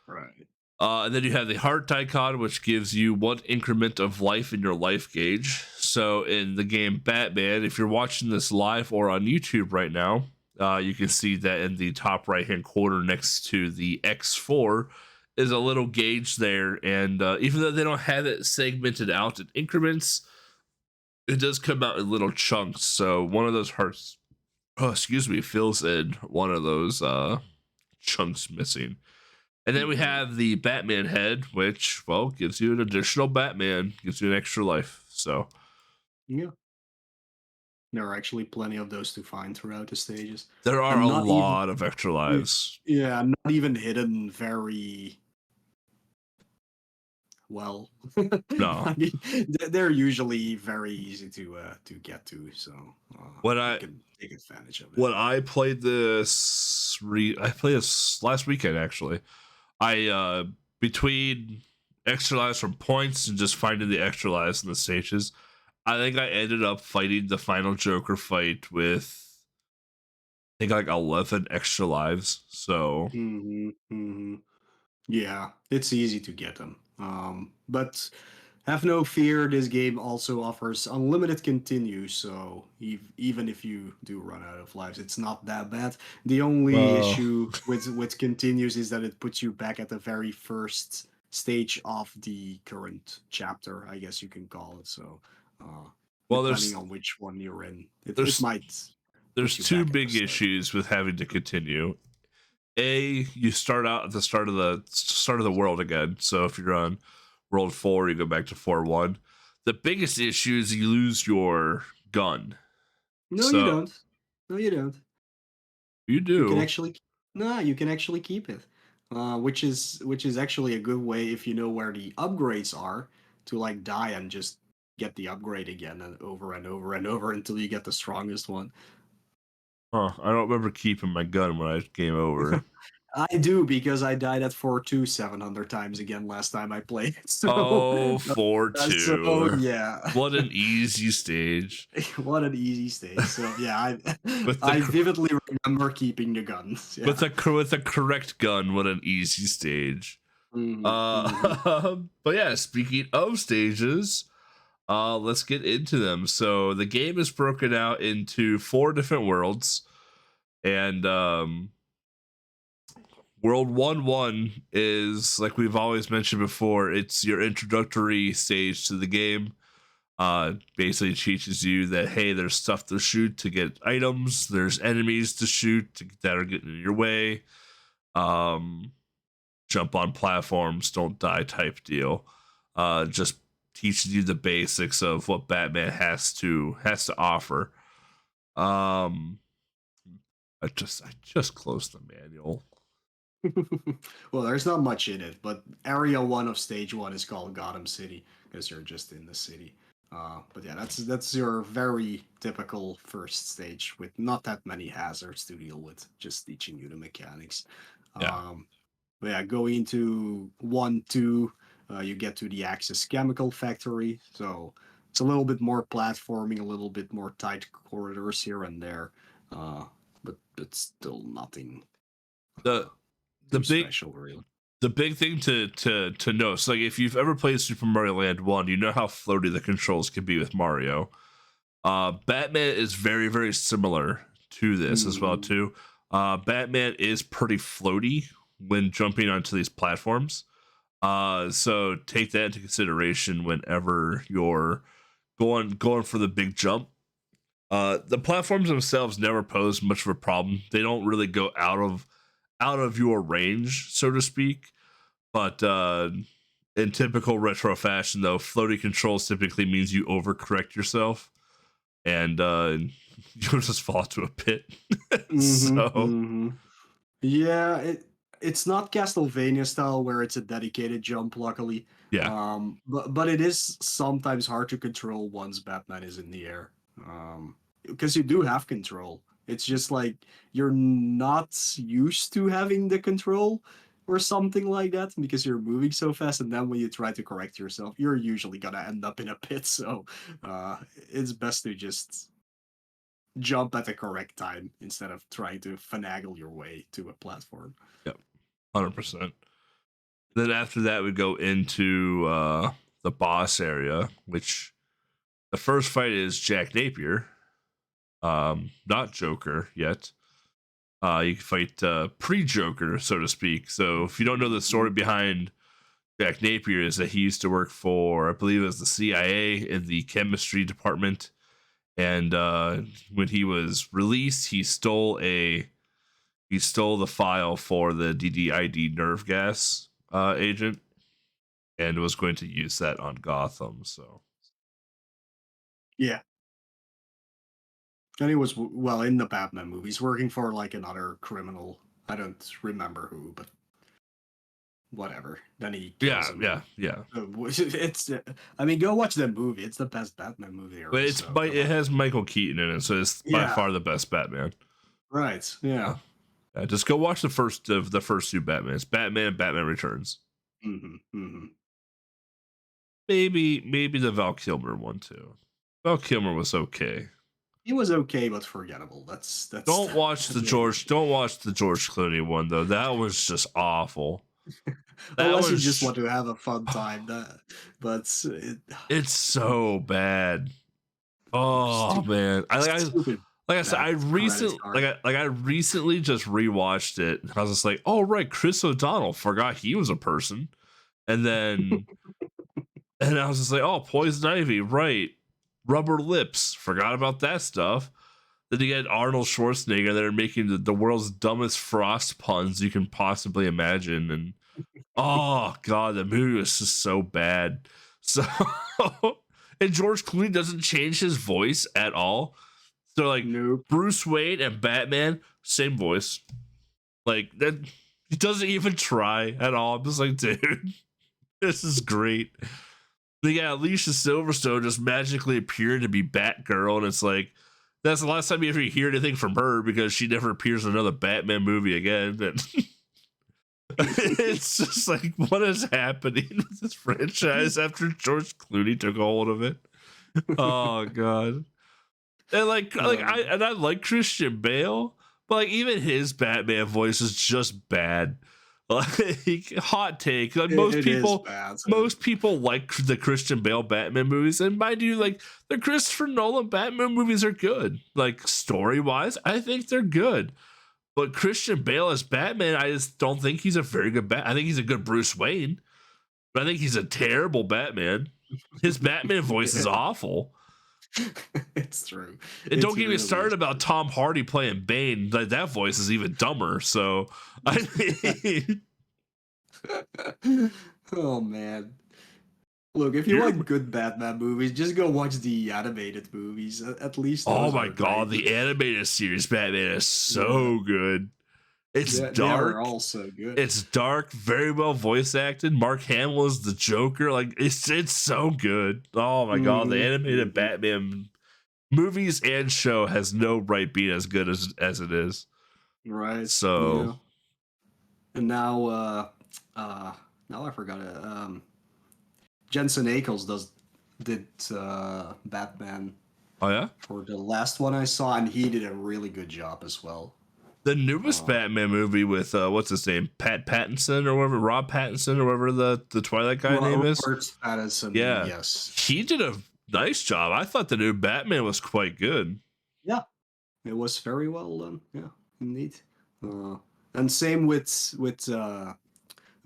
Right. And then you have the heart icon, which gives you 1 increment of life in your life gauge. So in the game Batman, if you're watching this live or on YouTube right now, you can see that in the top right-hand corner next to the X4 is a little gauge there. And even though they don't have it segmented out in increments, it does come out in little chunks. So one of those hearts, fills in one of those chunks missing. And then we have the Batman head, which, well, gives you an additional Batman, gives you an extra life. So, yeah. There are actually plenty of those to find throughout the stages. There are a lot of extra lives. Yeah, not even hidden very well. No. I mean, they're usually very easy to get to, so when I can take advantage of it. When I played this, I played this last weekend actually. I between extra lives from points and just finding the extra lives in the stages, I think I ended up fighting the final Joker fight with, I think, like 11 extra lives. So yeah, it's easy to get them. But have no fear, this game also offers unlimited continues, so even if you do run out of lives, it's not that bad. The only issue with continues is that it puts you back at the very first stage of the current chapter, I guess you can call it. So depending on which one you're in, it might. There's 2 big issues with having to continue. You start out at the start of the world again. So if you're on World 4, you go back to 4-1. The biggest issue is you lose your gun. No, you don't. No, you don't. You do. You can actually keep it, which is actually a good way if you know where the upgrades are to like die and just get the upgrade again and over and over and over until you get the strongest one. I don't remember keeping my gun when I game over. I do, because I died at 4-2 700 times again last time I played. So, 4-2. So, yeah. What an easy stage. What an easy stage. So yeah, I vividly remember keeping the guns. Yeah. With a correct gun, what an easy stage. But yeah, speaking of stages, let's get into them. So the game is broken out into 4 different worlds, and World 1-1 is, like we've always mentioned before, it's your introductory stage to the game. Basically teaches you that, hey, there's stuff to shoot to get items, there's enemies to shoot that are getting in your way. Jump on platforms, don't die type deal. Just teaches you the basics of what Batman has to offer. I just closed the manual. Well, there's not much in it, but Area 1 of Stage 1 is called Gotham City because you're just in the city. But yeah, that's your very typical first stage with not that many hazards to deal with, just teaching you the mechanics. Yeah. But yeah, going into 1-2, you get to the Axis Chemical Factory, so it's a little bit more platforming, a little bit more tight corridors here and there, but it's still nothing. The big thing to know, so like if you've ever played Super Mario Land 1, you know how floaty the controls can be with Mario. Batman is very, very similar to this as well Mm, too. Batman is pretty floaty when jumping onto these platforms. So take that into consideration whenever you're going for the big jump. The platforms themselves never pose much of a problem. They don't really go out of your range, so to speak. But in typical retro fashion, though, floaty controls typically means you overcorrect yourself and you'll just fall to a pit. mhm, So mhm. Yeah, it's not Castlevania style where it's a dedicated jump, luckily. yeah, But it is sometimes hard to control once Batman is in the air. Because you do have control. It's just like you're not used to having the control or something like that because you're moving so fast, and then when you try to correct yourself, you're usually gonna end up in a pit. So it's best to just jump at the correct time instead of trying to finagle your way to a platform. yep, 100%. Then after that, we go into the boss area, which the first fight is Jack Napier, not Joker yet. You can fight pre-Joker, so to speak. So if you don't know the story behind Jack Napier, is that he used to work for, I believe, it was the CIA in the chemistry department, and when he was released, he stole the file for the DDID nerve gas agent, and was going to use that on Gotham. So Yeah. And he was well in the Batman movies, working for like another criminal. I don't remember who, but whatever. Then he kills yeah, him. yeah, yeah. It's. I mean, go watch that movie. It's the best Batman movie there But is. it's So by come it on. has Michael Keaton in it, so it's by Yeah. far the best Batman. Right. Yeah. Just go watch the first two Batmans, Batman and Batman Returns. Hmm. Hmm. Maybe the Val Kilmer one too. Val Kilmer was okay. He was okay, but forgettable. That's Don't watch the George Clooney one though. That was just awful. That unless you just was want to have a fun time. But it's so bad. Oh stupid, man. stupid Like I said, bad credits card. I recently just rewatched it. I was just like, oh right, Chris O'Donnell. Forgot he was a person. And then and I was just like, oh, Poison Ivy, right. Rubber Lips. Forgot about that stuff. Then you get Arnold Schwarzenegger there making the world's dumbest frost puns you can possibly imagine. And oh god, the movie was just so bad. So and George Clooney doesn't change his voice at all. So like Nope. Bruce Wayne and Batman, same voice. Like that he doesn't even try at all. I'm just like, dude, this is great. They got Alicia Silverstone just magically appearing to be Batgirl, and it's like that's the last time you ever hear anything from her because she never appears in another Batman movie again. And it's just like, what is happening with this franchise after George Clooney took a hold of it? Oh god. And I like Christian Bale, but like even his Batman voice is just bad. Like hot take. Like It is bad. most people like the Christian Bale Batman movies, and mind you, like the Christopher Nolan Batman movies are good. Like story wise, I think they're good. But Christian Bale as Batman, I just don't think he's a very good I think he's a good Bruce Wayne, but I think he's a terrible Batman. His Batman voice is awful. It's true. And It's don't get me really started about Tom Hardy playing Bane. Like that voice is even dumber. So I mean, Oh man. Look, if you you're like good Batman movies, just go watch the animated movies. At least oh those my are god, great. the animated series Batman is Yeah, so good. It's they are dark. also good. It's dark, very well voice acted. Mark Hamill is the Joker. Like it's so good. Oh my god, the Mhm, animated mhm. Batman movies and show has no right being as good as it is. Right. So Yeah. And uh, now I forgot it. Jensen Ackles did Batman oh yeah. for the last one I saw, and he did a really good job as well. The newest Uh, Batman movie with what's his name, Pat Pattinson or whatever, Rob Pattinson or whatever the Twilight guy name is. Robert Pattinson, Yeah, yes. he did a nice job. I thought the new Batman was quite good. Yeah, it was very well done. Yeah, indeed. And same with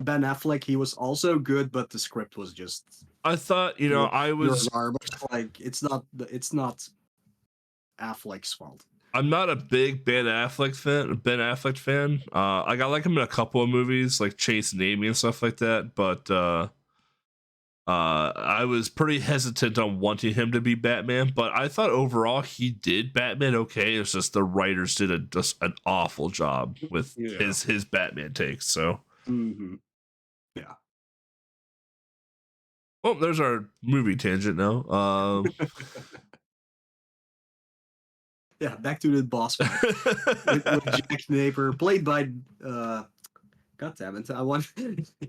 Ben Affleck. He was also good, but the script was just I thought, you know, I pure was garbage. Like it's not Affleck's fault. I'm not a big Ben Affleck fan. I got like him in a couple of movies, like Chase and Amy and stuff like that. But I was pretty hesitant on wanting him to be Batman. But I thought overall he did Batman okay. It's just the writers did just an awful job with his Batman takes. So, Yeah. well, there's our movie tangent now. Yeah, back to the boss fight with Jack Napier, played by God damn it, I want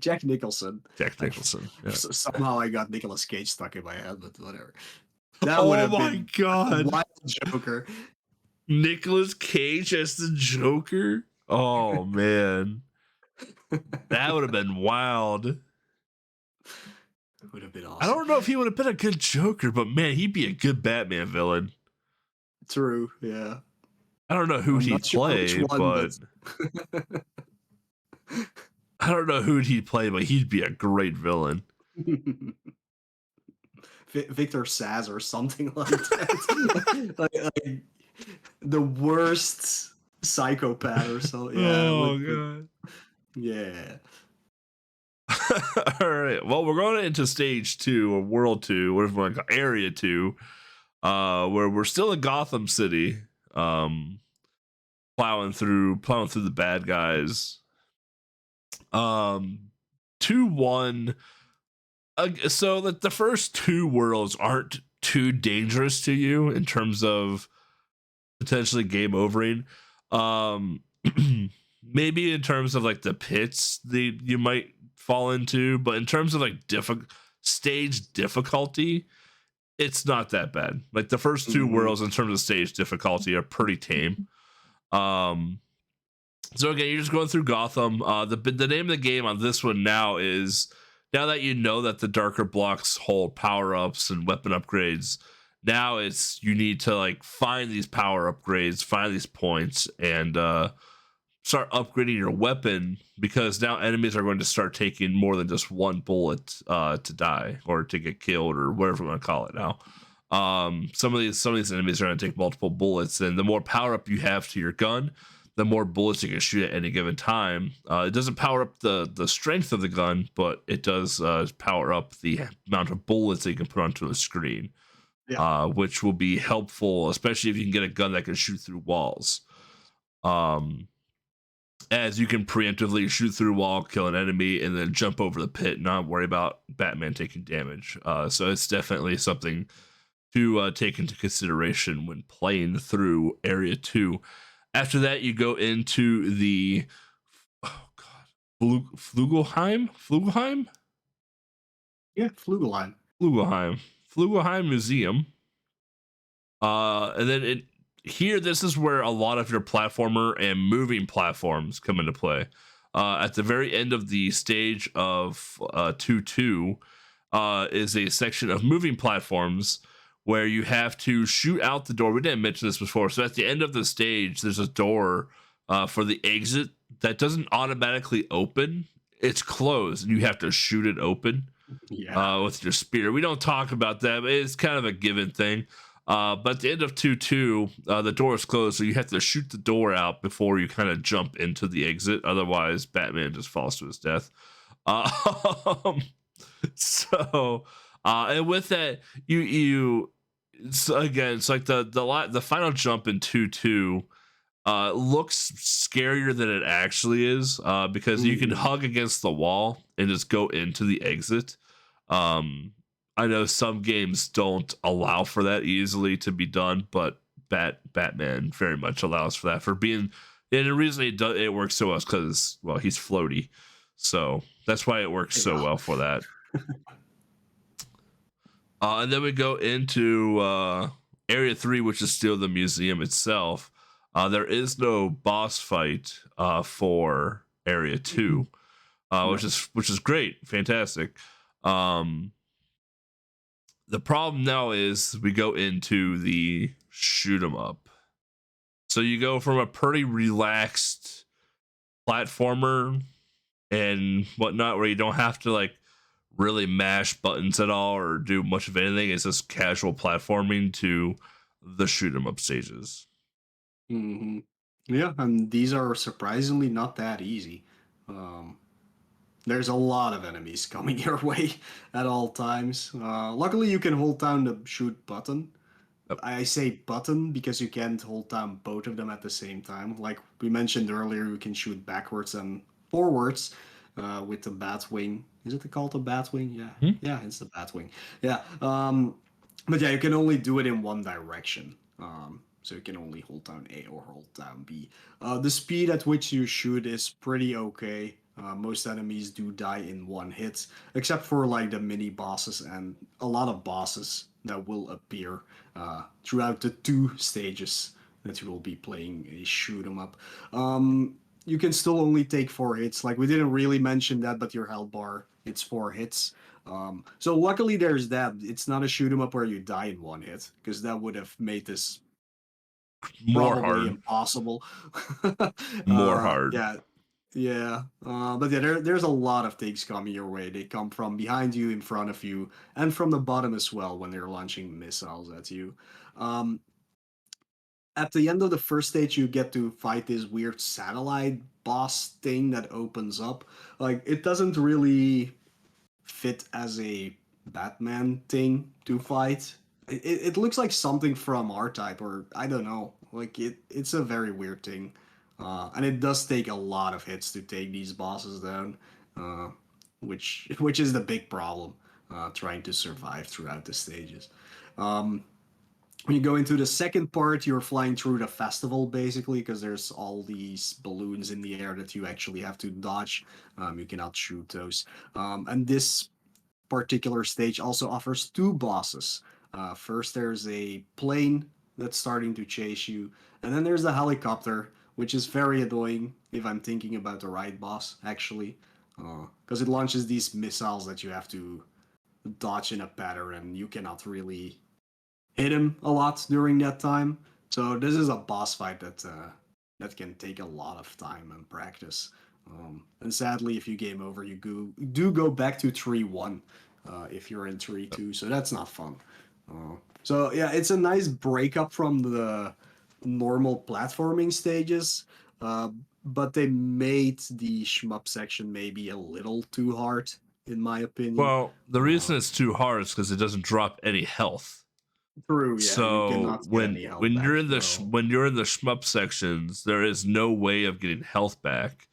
Jack Nicholson. Jack Nicholson. Yeah. Somehow I got Nicolas Cage stuck in my head, but whatever. That oh my god, wild Joker. Nicolas Cage as the Joker. Oh man, that would have been wild. It would have been awesome. I don't know if he would have been a good Joker, but man, he'd be a good Batman villain. True, yeah. I don't know who he'd play, but I don't know who he'd play, but he'd be a great villain. Victor Sass or something like that. like the worst psychopath or so. Yeah. Oh god. Yeah. All right. Well, we're going into stage 2 or world 2, whatever you want to call it, area 2. Where we're still in Gotham City, plowing through the bad guys. 2-1. So that the first 2 worlds aren't too dangerous to you in terms of potentially game overing. Maybe in terms of like the pits you might fall into, but in terms of like stage difficulty, it's not that bad. Like the first 2 worlds in terms of stage difficulty are pretty tame. So again, you're just going through Gotham. The name of the game on this one now is, now that you know that the darker blocks hold power-ups and weapon upgrades, now it's you need to like find these power upgrades, find these points, and start upgrading your weapon, because now enemies are going to start taking more than just one bullet to die or to get killed or whatever we want to call it now. Some of these enemies are going to take multiple bullets, and the more power up you have to your gun, the more bullets you can shoot at any given time. It doesn't power up the strength of the gun, but it does power up the amount of bullets that you can put onto the screen, which will be helpful, especially if you can get a gun that can shoot through walls. As you can preemptively shoot through a wall, kill an enemy, and then jump over the pit and not worry about Batman taking damage. So it's definitely something to take into consideration when playing through Area 2. After that, you go into the Flugelheim? Yeah, Flugelheim Museum. And then this is where a lot of your platformer and moving platforms come into play. At the very end of the stage of 2-2 is a section of moving platforms where you have to shoot out the door. We didn't mention this before. So at the end of the stage, there's a door for the exit that doesn't automatically open. It's closed, and you have to shoot it open with your spear. We don't talk about that, but it's kind of a given thing. But at the end of 2-2, the door is closed, so you have to shoot the door out before you kind of jump into the exit. Otherwise, Batman just falls to his death. And with that, so again, it's like the final jump in 2-2 looks scarier than it actually is, because you can hug against the wall and just go into the exit. I know some games don't allow for that easily to be done, but Batman very much allows for that. And the reason it works so well is because, well, he's floaty, so that's why it works so well for that. And then we go into Area 3, which is still the museum itself. There is no boss fight for Area 2, which is great, fantastic. the problem now is we go into the shoot 'em up. So you go from a pretty relaxed platformer and whatnot, where you don't have to like really mash buttons at all or do much of anything. It's just casual platforming to the shoot 'em up stages. Hmm. Yeah, and these are surprisingly not that easy. Um, there's a lot of enemies coming your way at all times. Luckily, you can hold down the shoot button. Yep. I say button because you can't hold down both of them at the same time. Like we mentioned earlier, you can shoot backwards and forwards with the Batwing. Is it called the Batwing? Yeah, Hmm? yeah, it's the Batwing. Yeah, but yeah, you can only do it in one direction. So you can only hold down A or hold down B. The speed at which you shoot is pretty okay. Most enemies do die in one hit, except for like the mini bosses and a lot of bosses that will appear throughout the 2 stages that you will be playing a shoot 'em up. You can still only take 4 hits. Like we didn't really mention that, but your health bar it's 4 hits. So luckily there's that. It's not a shoot 'em up where you die in one hit because that would have made this More probably hard, impossible. more hard. Yeah, yeah. But yeah, there's a lot of things coming your way. They come from behind you, in front of you, and from the bottom as well when they're launching missiles at you. Um, at the end of the first stage, you get to fight this weird satellite boss thing that opens up. Like, it doesn't really fit as a Batman thing to fight. It looks like something from R Type, or I don't know. Like it's a very weird thing, and it does take a lot of hits to take these bosses down, which is the big problem. Trying to survive throughout the stages. Um, when you go into the second part, you're flying through the festival basically because there's all these balloons in the air that you actually have to dodge. You cannot shoot those, and this particular stage also offers 2 bosses. First, there's a plane that's starting to chase you, and then there's the helicopter, which is very annoying if I'm thinking about the right boss, actually, because it launches these missiles that you have to dodge in a pattern, and you cannot really hit him a lot during that time. So this is a boss fight that can take a lot of time and practice. And sadly, if you game over, do go back to 3-1 if you're in 3-2. So that's not fun. So yeah, it's a nice breakup from the normal platforming stages. But they made the shmup section maybe a little too hard, in my opinion. Well, the reason it's too hard is because it doesn't drop any health. True, yeah, you So cannot get any health when you're back. in the So. when you're in the shmup sections, there is no way of getting health back.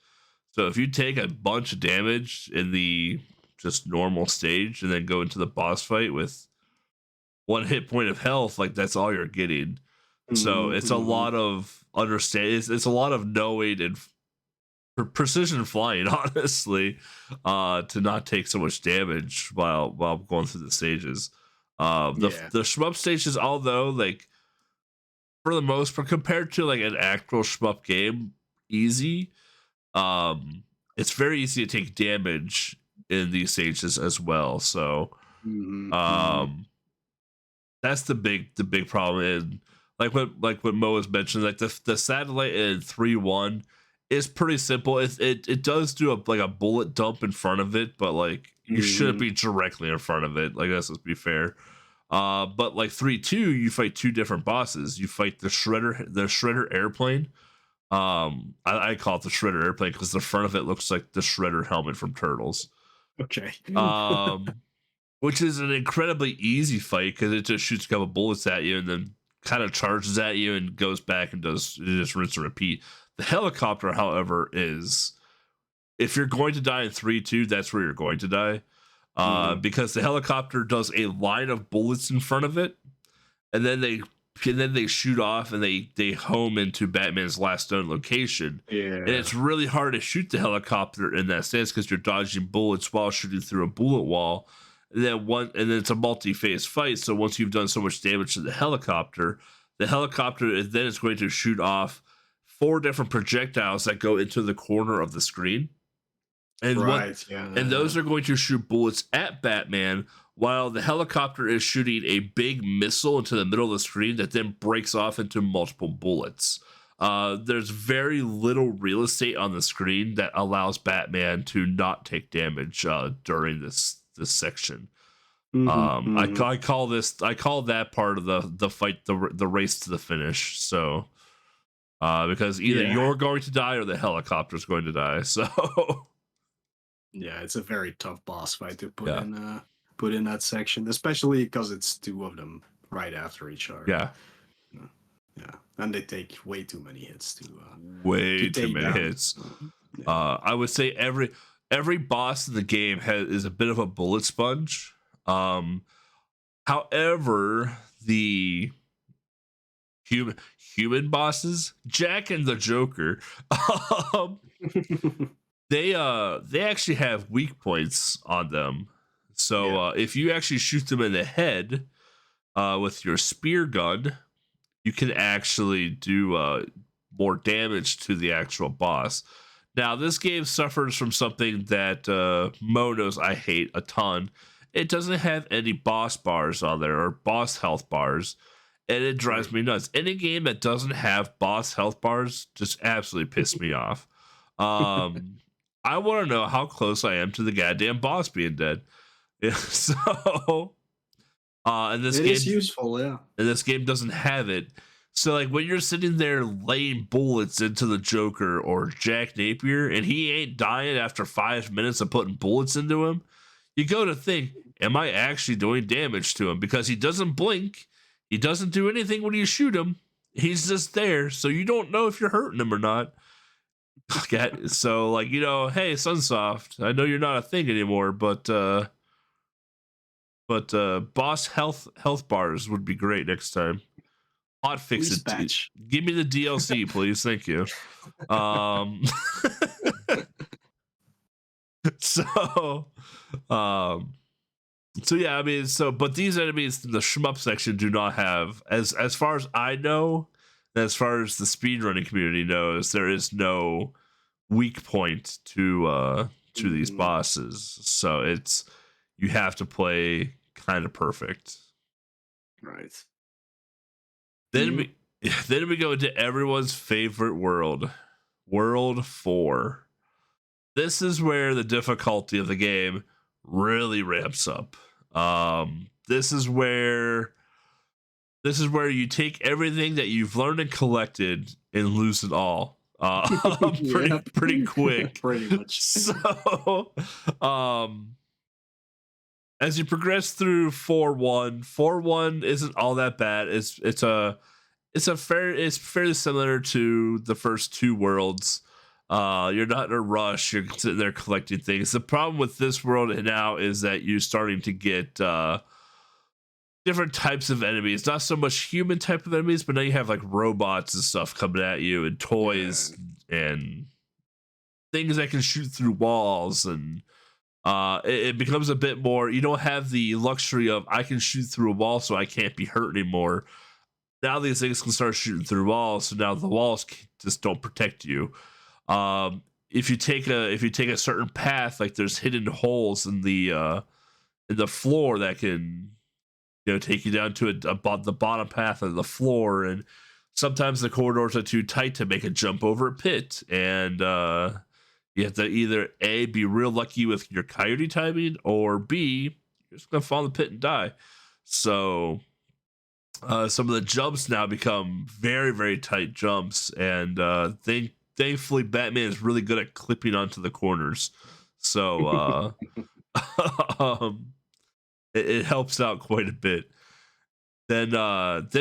So if you take a bunch of damage in the just normal stage and then go into the boss fight with 1 hit point of health, like that's all you're getting. So it's a Mm-hmm. lot of understand. It's a lot of knowing and precision flying, honestly, to not take so much damage while going through the stages. Yeah. The shmup stages, although like for the most part, compared to like an actual shmup game, easy. It's very easy to take damage in these stages as well. So Mm-hmm. Mm-hmm. um, that's the big problem. And like what Mo was mentioned, like the satellite in 3-1 is pretty simple. It does do a bullet dump in front of it, but like you shouldn't Mm-hmm. be directly in front of it. Like let's be fair. But like 3-2, you fight 2 different bosses. You fight the shredder airplane. I call it the shredder airplane because the front of it looks like the shredder helmet from Turtles. Okay. Um, which is an incredibly easy fight because it just shoots a couple bullets at you and then kind of charges at you and goes back and does just rinse and repeat. The helicopter, however, is if you're going to die in 3-2, that's where you're going to die. Mm-hmm. Because the helicopter does a line of bullets in front of it, and then they shoot off and they home into Batman's last known location. And Yeah. it's really hard to shoot the helicopter in that sense because you're dodging bullets while shooting through a bullet wall. And then it's a multi-phase fight. So once you've done so much damage to the helicopter then is going to shoot off 4 different projectiles that go into the corner of the screen. And Right. and those Yeah. are going to shoot bullets at Batman while the helicopter is shooting a big missile into the middle of the screen that then breaks off into multiple bullets. There's very little real estate on the screen that allows Batman to not take damage during this section. Mm-hmm. I call that part of the fight the race to the finish. So because either Yeah. you're going to die or the helicopter's going to die. So Yeah. It's a very tough boss fight to yeah, put in that section, especially because it's two of them right after each other. yeah, Yeah, and they take way too many hits to way too take many down. hits. Yeah. I would say every boss in the game is a bit of a bullet sponge. Um, however, the human bosses, Jack and the Joker, um, they actually have weak points on them. So Yeah. if you actually shoot them in the head with your spear gun, you can actually do more damage to the actual boss. Now, this game suffers from something that Mo knows I hate a ton. It doesn't have any boss bars on there or boss health bars, and it drives me nuts. Any game that doesn't have boss health bars just absolutely piss me off. Um, I want to know how close I am to the goddamn boss being dead. Yeah, so, and It is useful, yeah. this game doesn't have it. So like when you're sitting there laying bullets into the Joker or Jack Napier and he ain't dying after 5 minutes of putting bullets into him, you go to think, am I actually doing damage to him? Because he doesn't blink, he doesn't do anything when you shoot him. He's just there, so you don't know if you're hurting him or not. So like, hey, Sunsoft, I know you're not a thing anymore, but boss health bars would be great next time. Hot fix Please it. patch. Give me the DLC, please. Thank you. Um, so, um, so yeah, I mean, but these enemies in the shmup section do not have, as far as I know, as far as the speedrunning community knows, there is no weak point to these bosses. So you have to play kind of perfect. Right. Then we then we go into everyone's favorite world, World 4. This is where the difficulty of the game really ramps up. This is where you take everything that you've learned and collected and lose it all. Pretty quick. Pretty much. So, as you progress through 4-1, 4-1 isn't all that bad. It's fairly similar to the first two worlds. You're not in a rush. You're sitting there collecting things. The problem with this world now is that you're starting to get different types of enemies. Not so much human type of enemies, but now you have like robots and stuff coming at you, and toys and things that can shoot through walls, and it becomes a bit more. You don't have the luxury of I can shoot through a wall, so I can't be hurt anymore. Now these things can start shooting through walls, so now the walls just don't protect you. If you take a certain path, like there's hidden holes in the floor that can take you down to the bottom path of the floor, and sometimes the corridors are too tight to make a jump over a pit, and you have to either A, be real lucky with your coyote timing, or B, you're just gonna fall in the pit and die. So some of the jumps now become very, very tight jumps, and thankfully Batman is really good at clipping onto the corners. So it helps out quite a bit. Then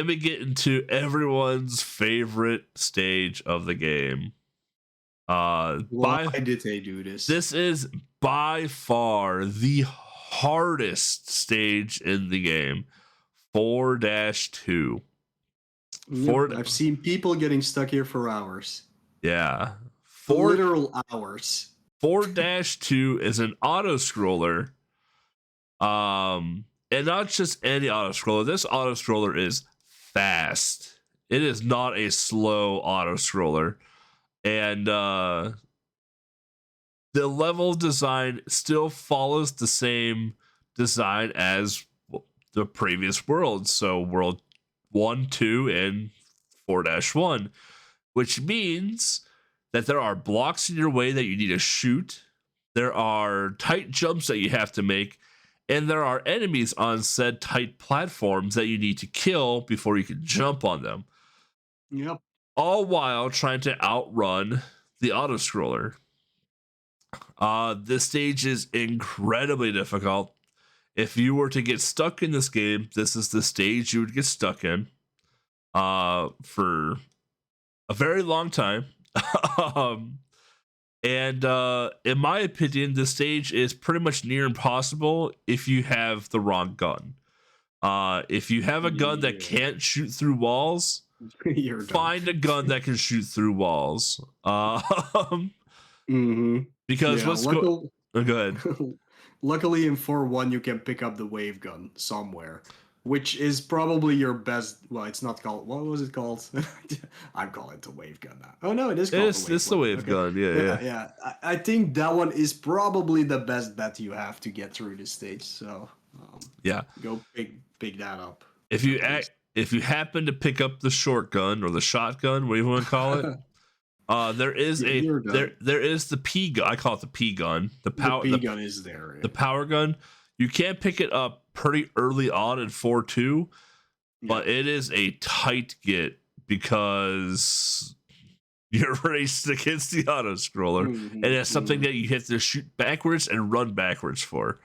we get into everyone's favorite stage of the game. Why did they do this? This is by far the hardest stage in the game. 4-2. I've seen people getting stuck here for hours. Yeah. Literal hours. 4-2 is an auto scroller. And not just any auto scroller. This auto scroller is fast. It is not a slow auto scroller. And the level design still follows the same design as the previous worlds. So world 1, 2, and 4-1, which means that there are blocks in your way that you need to shoot. There are tight jumps that you have to make, and there are enemies on said tight platforms that you need to kill before you can jump on them. Yep. All while trying to outrun the autoscroller. This stage is incredibly difficult. If you were to get stuck in this game, this is the stage you would get stuck in for a very long time. And in my opinion, this stage is pretty much near impossible if you have the wrong gun. If you have a gun that can't shoot through walls, find a gun that can shoot through walls. Because Yeah, let's go. Oh, go ahead. Luckily, in 4-1, you can pick up the wave gun somewhere, which is probably your best. Well, it's not called. What was it called? I'm calling it the wave gun now. Oh no, it is called the wave gun. Yeah. I think that one is probably the best bet you have to get through this stage. So yeah, go pick that up. If you happen to pick up the short gun or the shotgun, whatever you want to call it. There is there is the P gun. I call it the P gun. The P gun is there. Yeah. The power gun. You can pick it up pretty early on in 4-2, but it is a tight get because you're raced against the auto scroller, and it's something that you have to shoot backwards and run backwards for.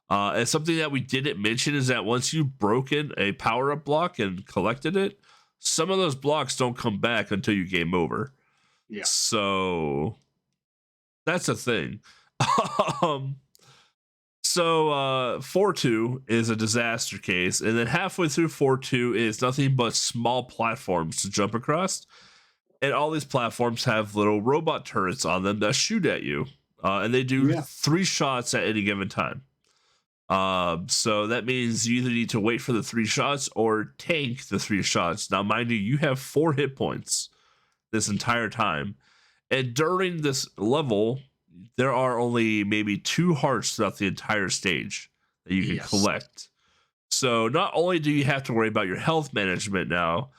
And something that we didn't mention is that once you've broken a power up block and collected it, some of those blocks don't come back until you game over. Yeah. So that's a thing. So 4-2 is a disaster case, and then halfway through 4-2 is nothing but small platforms to jump across. And all these platforms have little robot turrets on them that shoot at you. And they do 3 shots at any given time. So that means you either need to wait for the 3 shots or tank the 3 shots. Now, mind you have 4 hit points this entire time, and during this level there are only maybe 2 hearts throughout the entire stage that you can collect. So not only do you have to worry about your health management now,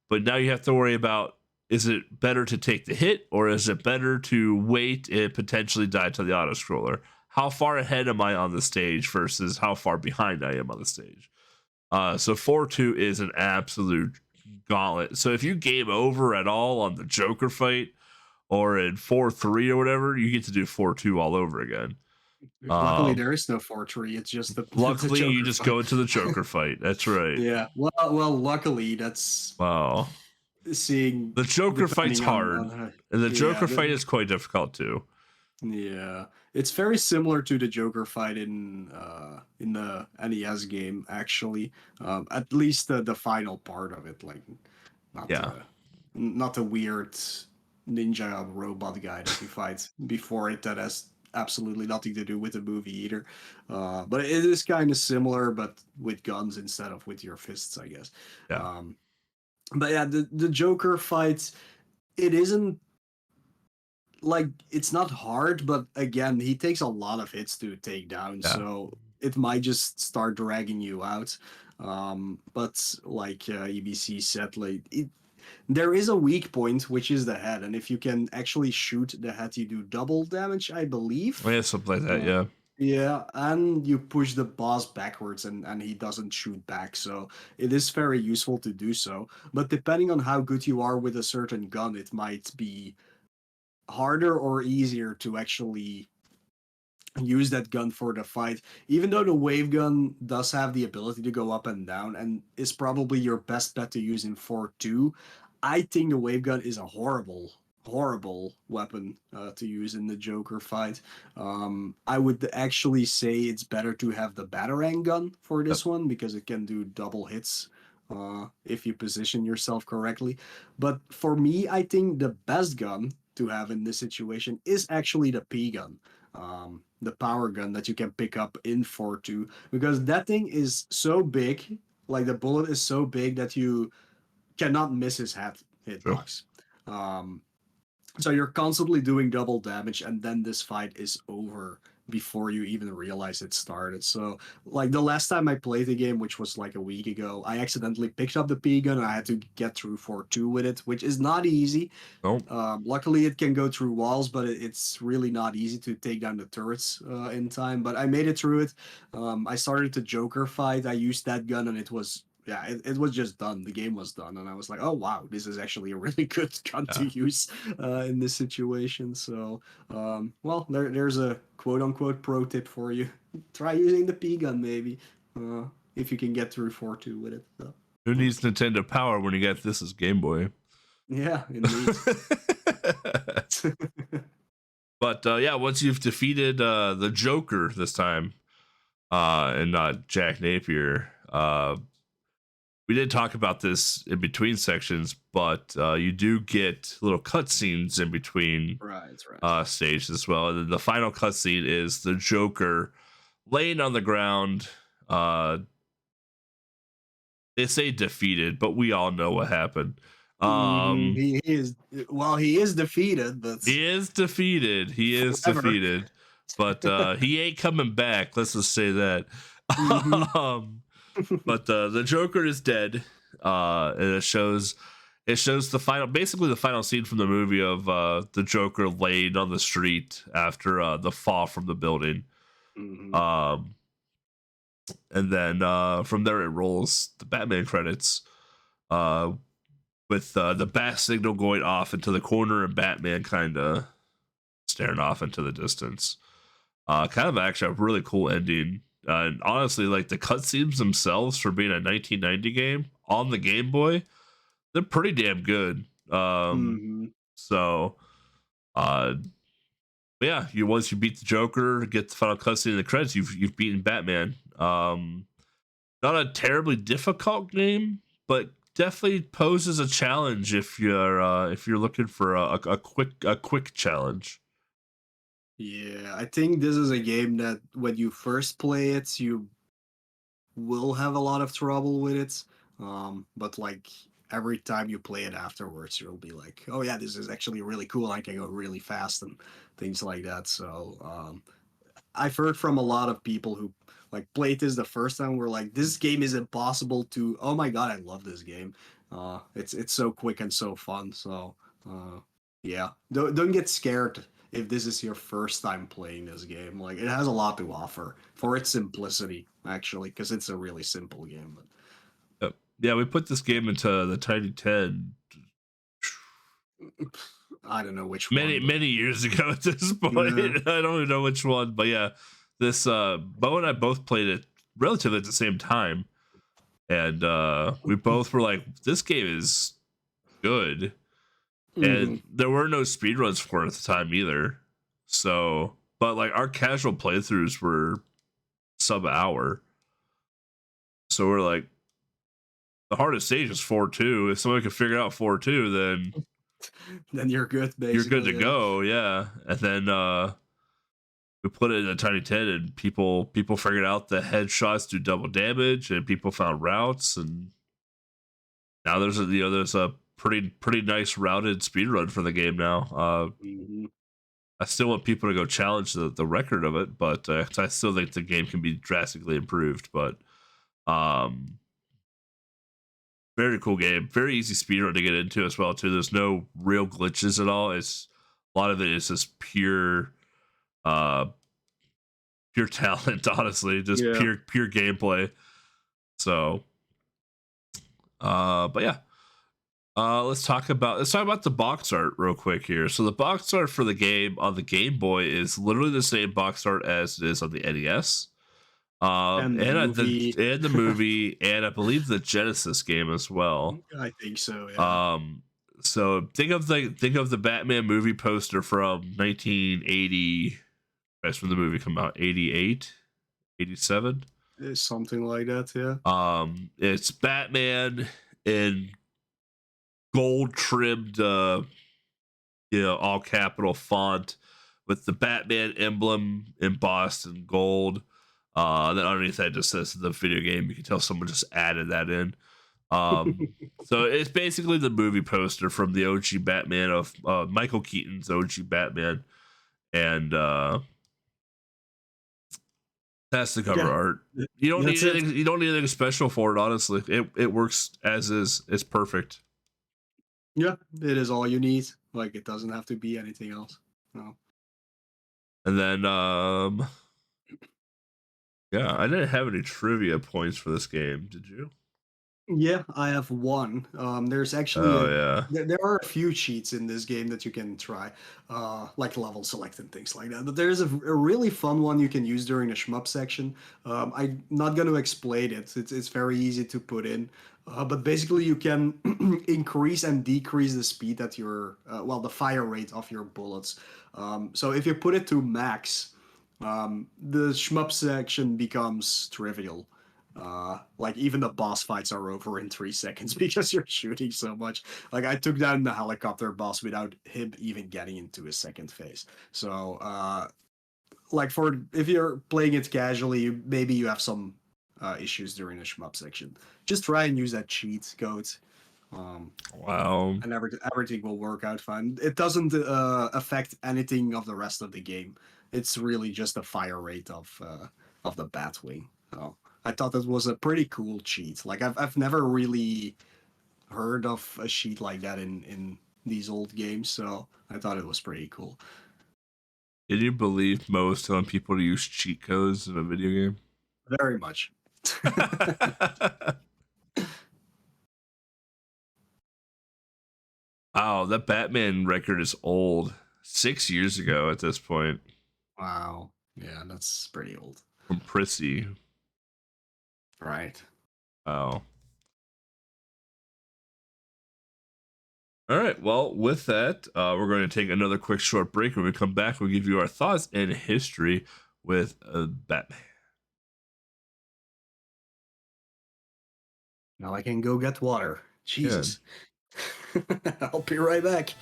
but now you have to worry about, is it better to take the hit or is it better to wait and potentially die to the auto scroller? How far ahead am I on the stage versus how far behind I am on the stage? So 4-2 is an absolute gauntlet. So if you game over at all on the Joker fight or in 4-3 or whatever, you get to do 4-2 all over again. Luckily, there is no 4-3. It's just the. Luckily, the you just fight. go into the Joker fight. That's right. Yeah. Well. Luckily, that's. Wow. Seeing the Joker fight's hard, and the Joker fight is quite difficult too. Yeah, it's very similar to the Joker fight in the NES game, actually. At least the final part of it, like, not the weird ninja robot guy that you fight before it that has absolutely nothing to do with the movie either. But it is kind of similar, but with guns instead of with your fists, I guess. Yeah. But yeah, the Joker fight, it isn't. Like, it's not hard, but again, he takes a lot of hits to take down, so it might just start dragging you out. But like EBC said, like there is a weak point, which is the head, and if you can actually shoot the head, you do double damage, I believe. Yeah, something like that. Yeah. Yeah, and you push the boss backwards, and he doesn't shoot back, so it is very useful to do so. But depending on how good you are with a certain gun, it might be harder or easier to actually use that gun for the fight, even though the wave gun does have the ability to go up and down and is probably your best bet to use in 4-2. I think the wave gun is a horrible weapon to use in the Joker fight. I would actually say it's better to have the Batarang gun for this one because it can do double hits if you position yourself correctly. But for me, I think the best gun to have in this situation is actually the P gun, the power gun that you can pick up in 4-2, because that thing is so big, like the bullet is so big that you cannot miss his hitbox. So you're constantly doing double damage, and then this fight is over before you even realize it started. So, like the last time I played the game, which was like a week ago, I accidentally picked up the P gun and I had to get through 4-2 with it, which is not easy. Oh, Luckily, it can go through walls, but it's really not easy to take down the turrets in time. But I made it through it. I started the Joker fight. I used that gun, and it was yeah, it was just done. The game was done, and I was like, oh wow, this is actually a really good gun to yeah. use in this situation. So, well, there's a quote unquote pro tip for you. Try using the P gun maybe if you can get through 4-2 with it. So, Who needs Nintendo Power when you got this as Game Boy? yeah, indeed. But yeah, once you've defeated the Joker this time, and not Jack Napier, we did talk about this in between sections, but you do get little cutscenes in between Right. stages as well. And then the final cutscene is the Joker laying on the ground. They say defeated, but we all know what happened. He is well, he is defeated, but He is defeated. He is forever. defeated, but he ain't coming back. Let's just say that. hmm um, but the Joker is dead, and it shows the final, basically the final scene from the movie of the Joker laid on the street after the fall from the building. hmm Um, and then from there it rolls the Batman credits, uh, with the bat signal going off into the corner and Batman kind of staring off into the distance. Kind of actually a really cool ending. And honestly, like the cutscenes themselves for being a 1990 game on the Game Boy, they're pretty damn good. hmm So, uh, but yeah, once you beat the Joker, get the final cutscene in the credits, you've beaten Batman. Not a terribly difficult game, but definitely poses a challenge if you're looking for a quick challenge. Yeah, I think this is a game that when you first play it, you will have a lot of trouble with it. But like every time you play it afterwards, you'll be like, oh yeah, this is actually really cool. I can go really fast and things like that. So I've heard from a lot of people who like played this the first time were like, this game is impossible to. Oh my god, I love this game. It's so quick and so fun. So yeah, don't get scared if this is your first time playing this game. Like it has a lot to offer for its simplicity, actually, because it's a really simple game. Yeah, we put this game into the Tiny 10 But I don't know which many one, but many years ago at this point. yeah. I don't even know which one, but yeah, this Bo and I both played it relatively at the same time, and we both were like, "This game is good," and Mhm. there were no speedruns for it at the time either. So, but like our casual playthroughs were sub hour, so we're like, the hardest stage is 4-2. If somebody can figure out 4-2, then Then you're good, you're good to basically. Yeah. go. Yeah, and then we put it in a Tiny 10 and people figured out the headshots do double damage and people found routes, and now there's a pretty nice routed speed run for the game now. Mhm. I still want people to go challenge the record of it, but I still think the game can be drastically improved. But um very cool game, very easy speed run to get into as well too. There's no real glitches at all. It's a lot of it is just uh pure talent, honestly, just Yeah. pure gameplay. So, but yeah, let's talk about the box art real quick here. So the box art for the game on the Game Boy is literally the same box art as it is on the NES. And the And the movie, and the movie, and I believe the Genesis game as well. I think so. Yeah. Um, so think of the Batman movie poster from 1980. That's when the movie come out, 88, 87. Something like that. Yeah. It's Batman in gold trimmed, all capital font with the Batman emblem embossed in gold. Then underneath that just says the video game. You can tell someone just added that in. So it's basically the movie poster from the OG Batman of Michael Keaton's OG Batman, and that's the cover Yeah, art. You don't need that's it. anything. You don't need anything special for it. Honestly, it works as is. It's perfect. Yeah, it is all you need. Like it doesn't have to be anything else. No. And then yeah, I didn't have any trivia points for this game. Did you? Yeah, I have one. There's actually Oh yeah. there are a few cheats in this game that you can try, like level select and things like that. But there's a really fun one you can use during the shmup section. I'm not going to explain it. It's very easy to put in, but basically you can increase and decrease the speed that your well the fire rate of your bullets. So if you put it to max, the shmup section becomes trivial. Like even the boss fights are over in 3 seconds because you're shooting so much. Like I took down the helicopter boss without him even getting into his second phase. So like for if you're playing it casually, maybe you have some issues during the shmup section. Just try and use that cheat code. Um, Wow. and everything will work out fine. It doesn't affect anything of the rest of the game. It's really just the fire rate of the Batwing. So I thought that was a pretty cool cheat. Like I've never really heard of a cheat like that in these old games, so I thought it was pretty cool. Can you believe Mo is telling people to use cheat codes in a video game? Very much. Wow, that Batman record is old. 6 years ago at this point. Wow. Yeah, that's pretty old. From Prissy. Right. Wow. All right. Well, with that, we're going to take another quick short break. When we come back, we'll give you our thoughts and history with Batman. Now I can go get water. Yeah. Jesus. I'll be right back.